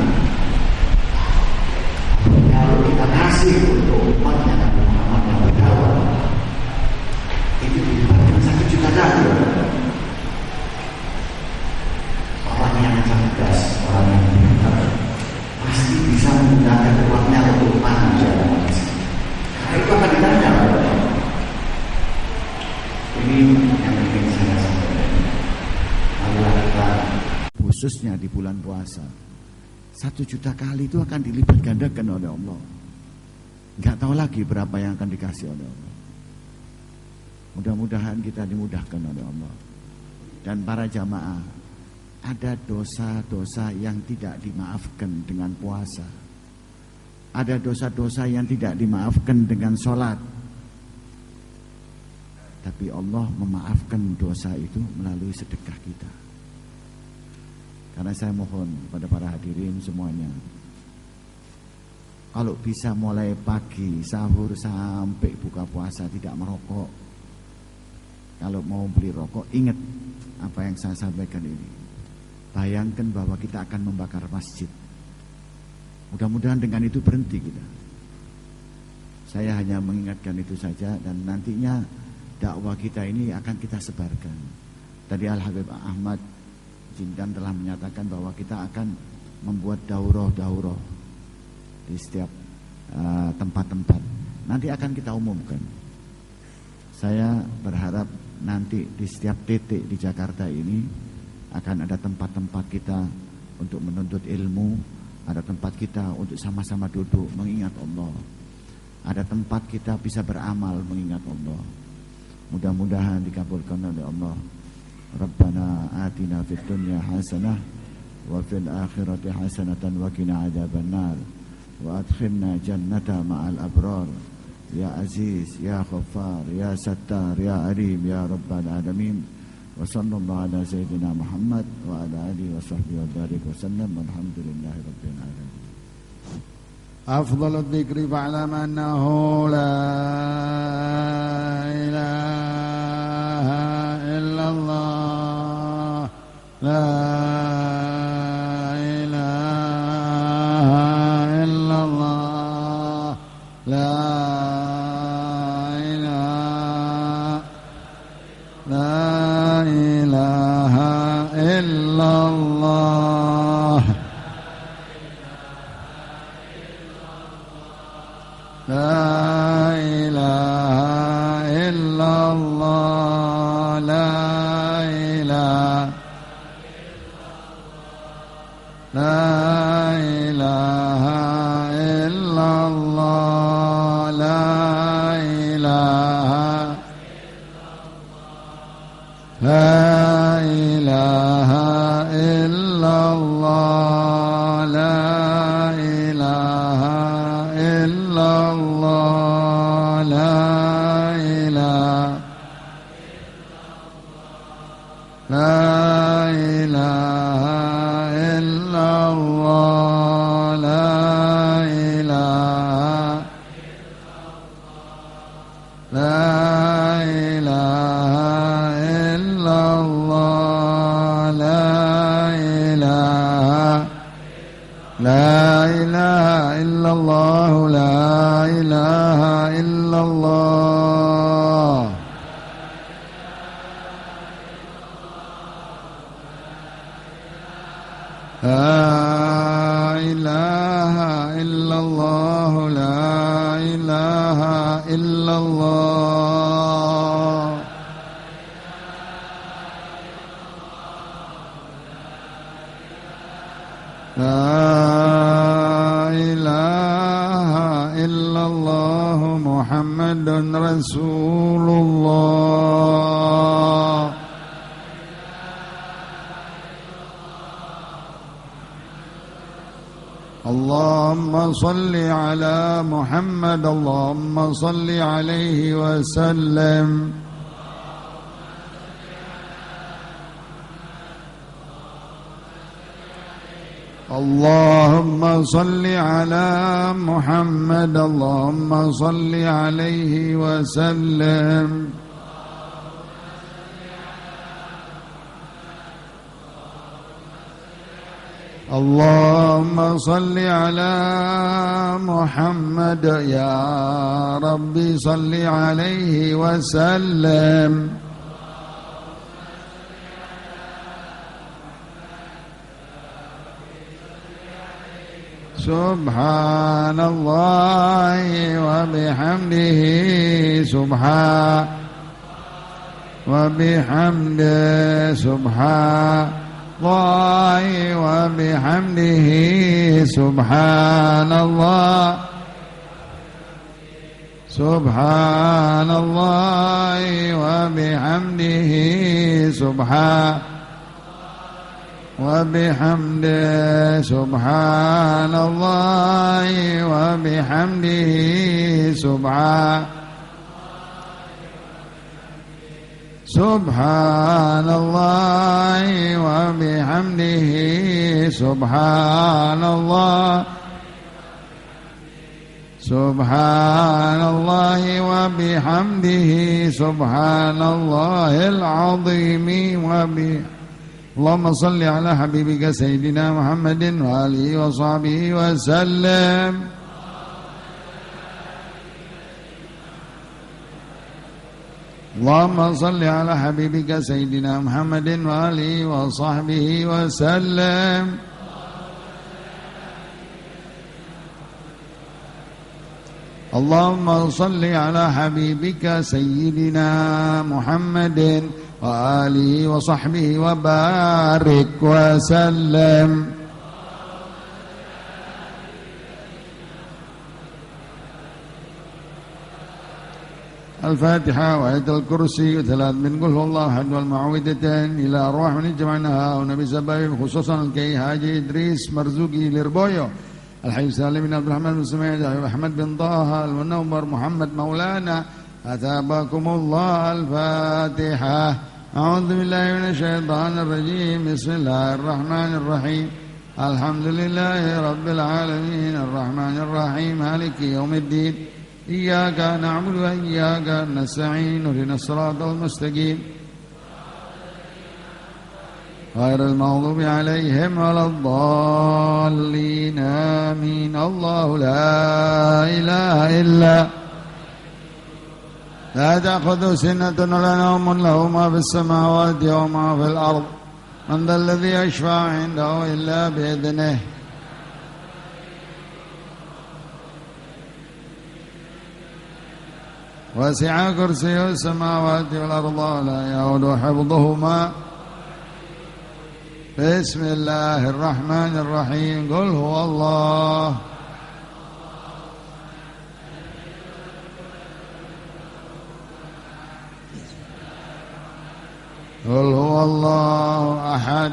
Kalau kita kasih untuk umatnya Nabi Muhammad yang berdakwah itu dilibatkan 1 juta kali. Orang yang cerdas, orang yang pintar pasti bisa menggunakan uangnya untuk manusia. Karena itu akan ditanya. Ini yang ingin saya sampaikan. Marilah kita khususnya di bulan puasa 1 juta kali itu akan dilipat gandakan oleh Allah. Nggak tahu lagi berapa yang akan dikasih oleh Allah. Mudah-mudahan kita dimudahkan oleh Allah. Dan para jamaah, ada dosa-dosa yang tidak dimaafkan dengan puasa. Ada dosa-dosa yang tidak dimaafkan dengan sholat. Tapi Allah memaafkan dosa itu melalui sedekah kita. Karena saya mohon kepada para hadirin semuanya, kalau bisa mulai pagi sahur sampai buka puasa tidak merokok. Kalau mau beli rokok, ingat apa yang saya sampaikan ini. Bayangkan bahwa kita akan membakar masjid. Mudah-mudahan dengan itu berhenti kita. Saya hanya mengingatkan itu saja, dan nantinya dakwah kita ini akan kita sebarkan. Tadi Al-Habib Ahmad Jindan telah menyatakan bahwa kita akan membuat daurah-daurah di setiap tempat-tempat. Nanti akan kita umumkan. Saya berharap nanti di setiap titik di Jakarta ini akan ada tempat-tempat kita untuk menuntut ilmu, ada tempat kita untuk sama-sama duduk mengingat Allah, ada tempat kita bisa beramal mengingat Allah. Mudah-mudahan dikabulkan oleh Allah. Rabbana atina fid dunya hasanah wa fil akhirati hasanatan wa qina adzabannar wa adkhilna jannata ma'al abrar. Ya Aziz, Ya Ghaffar, Ya Sattar, Ya Alim, Ya Rabbal Alamin. Wa sallallahu ala Sayyidina Muhammad wa ala alihi wa sahbihi wa barik wa sallam. Alhamdulillahi Rabbil Alamin. أفضل الذكر فاعلم أنه لا إله إلا الله لا إله إلا الله لا إله إلا الله لا إله إلا الله لا إله لا إله إلا الله لا إله لا إله إلا الله لا إله إلا الله لا إله لا إله إلا الله لا إله لا إله إلا الله لا إله لا إله إلا الله لا إله إلا الله لا إله إلا الله لا إله إلا الله لا إله إلا الله محمد رسول الله اللهم صل على محمد اللهم صل عليه وسلم اللهم صل على محمد اللهم صل عليه وسلم اللهم صل على محمد يا ربي صل عليه وسلم سبحان الله وبحمده سبحان وبحمده سبحان الله وبحمده سبحان الله سبحان الله وبحمده سبحان وبحمده سبحان الله وبحمده سبحان سبحان الله وبحمده سبحان الله سبحان الله وبحمده سبحان الله العظيم اللهم صل على حبيبك سيدنا محمد وآله وصحبه وسلم اللهم صل على حبيبك سيدنا محمد وآله وصحبه وسلم اللهم صل على حبيبك سيدنا محمد وآله وصحبه وبارك وسلم الفاتحة وآية الكرسي وثلاث من قل هو الله أحد والمعوذتين إلى أرواح من جمعناها ونبي سبايب خصوصا الكي هاجي إدريس مرزوقي لربويو الحي سالم بن عبد الرحمن بن سميد أحمد بن طه المنور محمد مولانا أثابكم الله الفاتحة أعوذ بالله من الشيطان الرجيم بسم الله الرحمن الرحيم الحمد لله رب العالمين الرحمن الرحيم مالك يوم الدين إياك نعبد وإياك نستعين اهدنا الصراط المستقيم غير المغضوب عليهم ولا الضالين آمين الله لا إله إلا لا تأخذ سنة ولا نوم له ما في السماوات وما في الأرض من ذا الذي يشفع عنده إلا بإذنه وسع كرسيه السماوات والأرض ولا يؤوده حفظهما بسم الله الرحمن الرحيم قل هو الله قل هو الله أحد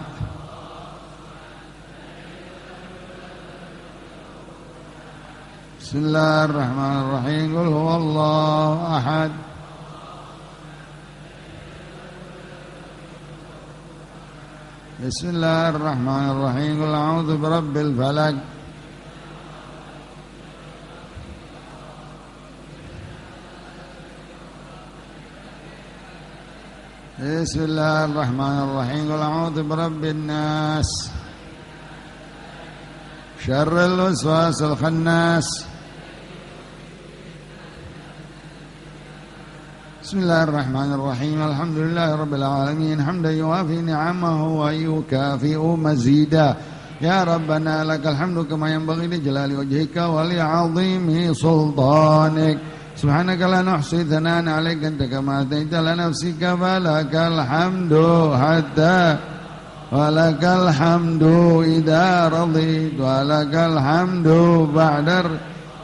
بسم الله الرحمن الرحيم قل هو الله أحد بسم الله الرحمن الرحيم قل أعوذ برب الفلق بسم الله الرحمن الرحيم قل أعوذ برب الناس شر الوسواس الخناس بسم الله الرحمن الرحيم الحمد لله رب العالمين حمدا يوافي نعمه ويكافئ مزيدا يا ربنا لك الحمد كما ينبغي لجلال وجهك ولعظيم سلطانك سبحانك لا نحصي ثناء عليك أنت كما أثنيت على نفسك فلك الحمد حتى ولك الحمد إذا رضيت ولك الحمد بعد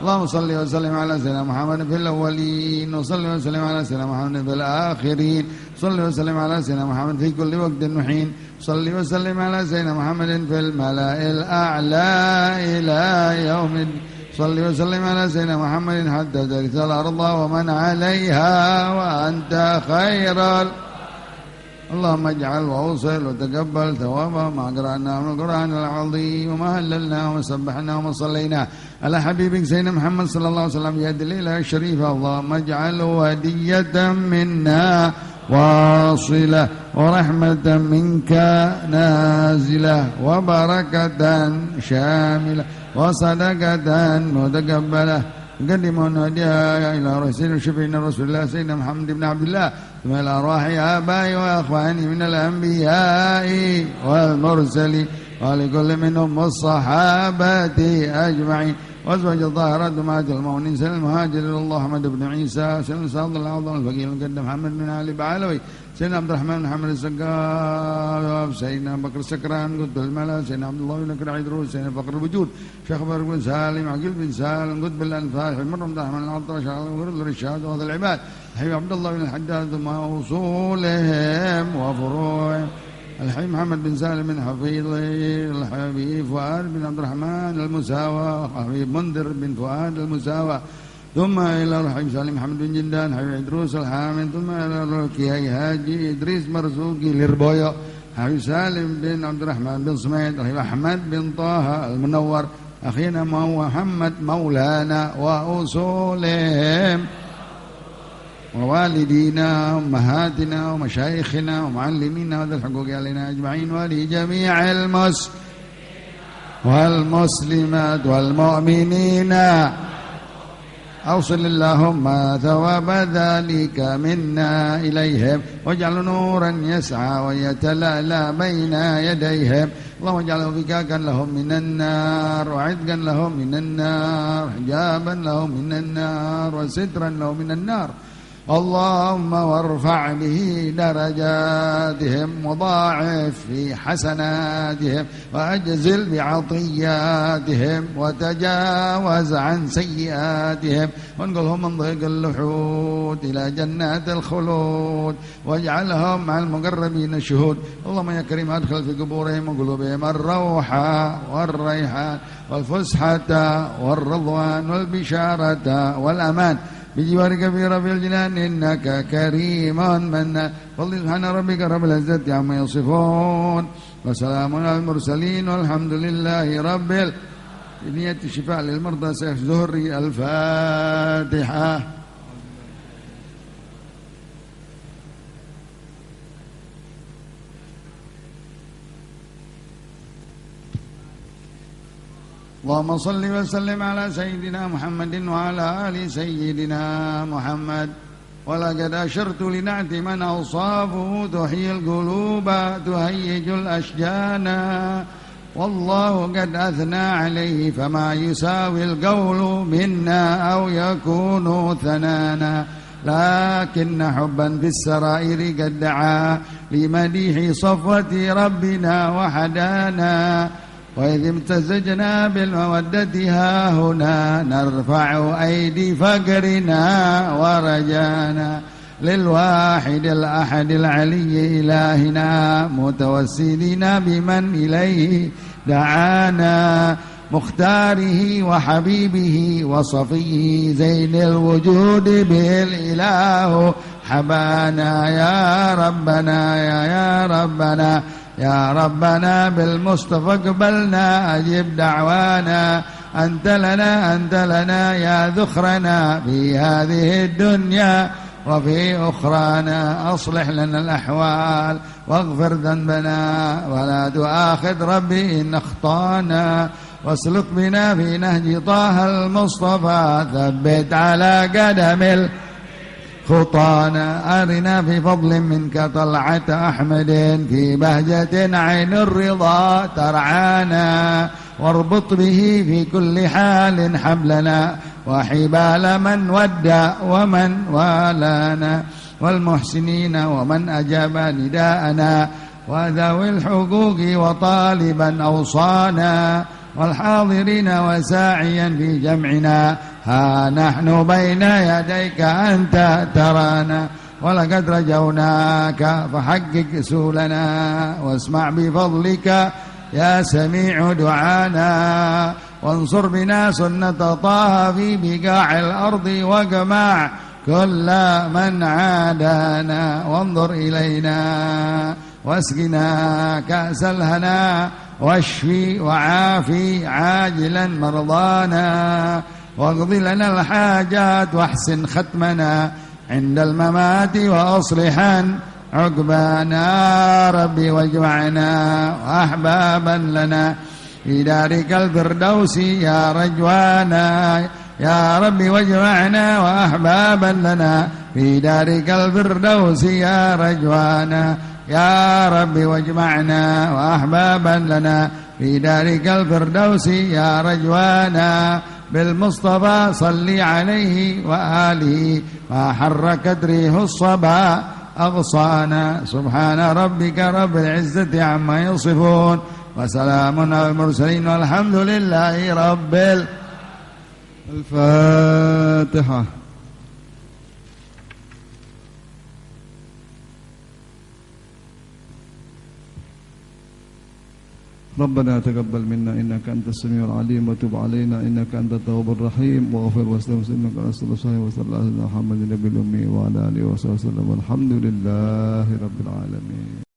اللهم صل وسلم على سيدنا محمد في الأولين وصل وسلم على سيدنا محمد في الآخرين صل وسلم على سيدنا محمد في كل وقت وحين صل وسلم على سيدنا محمد في الملأ الأعلى إلى يوم الدين صل وسلم على سيدنا محمد حتى ترث الأرض ومن عليها وأنت خير اللهم اجعل وأوصل وتقبل ثوابا ما قرأنا من القرآن العظيم وما هللنا وسبحنا وما صلينا على حبيبك سيدنا محمد صلى الله عليه وسلم بيد الليلة الشريفة اللهم اجعله هدية منا واصلة ورحمة منك نازلة وبركة شاملة وصدقة متقبلة نقدم هدايا إلى رسول شفيعنا رسول الله سيدنا محمد بن عبد الله ثم إلى أرواح آبائي وأخواني من الأنبياء والمرسلين ولكل منهم والصحابة أجمعين وأزواج الطاهرات أمهات المؤمنين سيدنا المهاجر الله أحمد بن عيسى سيدنا الصادق الأعظم الفقيه المقدم محمد بن علي بعلوي سيدنا عبد الرحمن بن محمد السقاف سيدنا بكر السكران قطب الملا سيدنا عبد الله بن نكر عيدروس سيدنا فقر الوجود شيخ بكر بن سالم عقيل بن سالم قطب الأنفال حمر بن الرحمن العطر شيخ ورد الرشاد وهذا العباد حبيب عبد الله بن الحداد ثم أصولهم وفروعهم الحبيب محمد بن سالم بن حفيظه الحبيب فؤاد بن عبد الرحمن المساوى الحبيب منذر بن فؤاد المساوى ثم إلى الحبيب سالم محمد بن جندان حبيب عدروس الحامد ثم إلى الكياي هاجي إدريس مرزوقي لربويو حبيب سالم بن عبد الرحمن بن صميد الحبيب أحمد بن طه المنور أخينا محمد مولانا وأصولهم ووالدينا وأمهاتنا ومشايخنا ومعلمينا وذي الحقوق علينا أجمعين ولجميع والمسلمات والمؤمنين أوصل اللهم ثواب ذلك منا إليهم واجعل نورا يسعى ويتلألأ بين يديهم اللهم اجعله فكاكا لهم من النار وعتقا لهم من النار حجابا لهم من النار وسترا لهم من النار اللهم وارفع به درجاتهم وضاعف في حسناتهم وأجزل بعطياتهم وتجاوز عن سيئاتهم وانقلهم من ضيق اللحود إلى جنات الخلود واجعلهم مع المقربين الشهود اللهم يا كريم أدخل في قبورهم وقلوبهم الروح والريحان والفسحة والرضوان والبشارة والأمان بجوارك في رفيع الجنان إنك كريم منان فضل سبحان ربك رب العزة عما يصفون وسلام على المرسلين والحمد لله رب بنية الشفاء للمرضى شيخ زهري. الفاتحة. اللهم صل وسلم على سيدنا محمد وعلى آل سيدنا محمد. ولقد أشرت لنعت من أوصافه تحيي القلوب تهيج الأشجان، والله قد أثنى عليه فما يساوي القول منا أو يكون ثنانا، لكن حبا في السرائر قد دعا لمديح صفوة ربنا وحدانا. وإذ امتزجنا بالمودة ها هنا نرفع أيدي فقرنا ورجانا للواحد الأحد العلي إلهنا، متوسلين بمن إليه دعانا، مختاره وحبيبه وصفيه زين الوجود به الإله حبانا. يا ربنا يا ربنا يا ربنا بالمصطفى اقبلنا أجب دعوانا. أنت لنا يا ذخرنا في هذه الدنيا وفي أخرانا. أصلح لنا الأحوال واغفر ذنبنا ولا تؤاخذ ربي إن أخطانا، واسلك بنا في نهج طه المصطفى ثبت على قدم خطانا. أرنا في فضل منك طلعة أحمد في بهجة عين الرضا ترعانا، واربط به في كل حال حبلنا وحبال من ودى ومن والانا، والمحسنين ومن أجاب نداءنا وذوي الحقوق وطالبا أوصانا، والحاضرين وساعيا في جمعنا ها نحن بين يديك أنت ترانا. ولقد رجوناك فحقق سولنا واسمع بفضلك يا سميع دعانا، وانصر بنا سنة طه في بقاع الأرض وجمع كل من عادانا، وانظر إلينا واسقنا كأس الهنا واشفي وعافي عاجلا مرضانا، واقض لنا الحاجات واحسن ختمنا عند الممات وأصلحا عقبانا. ربي واجمعنا وأحبابا لنا في دارك الفردوس يا رجوانا. يا ربي واجمعنا وأحبابا لنا في دارك الفردوس يا رجوانا. يا ربي واجمعنا وأحبابا لنا في دارك الفردوس يا رجوانا. بالمصطفى صل عليه وآله ما حركت ريح الصبا أغصانا. سبحان ربك رب العزة عما يصفون وسلام على المرسلين والحمد لله رب الفاتحة. ربنا تقبل منا إنك أنت السميع العليم وتب علينا إنك أنت التواب الرحيم واغفر واستغفر إنك على صلى الله وسلم على محمد النبي الأمي وعلى آله وصحبه وسلم والحمد لله رب العالمين.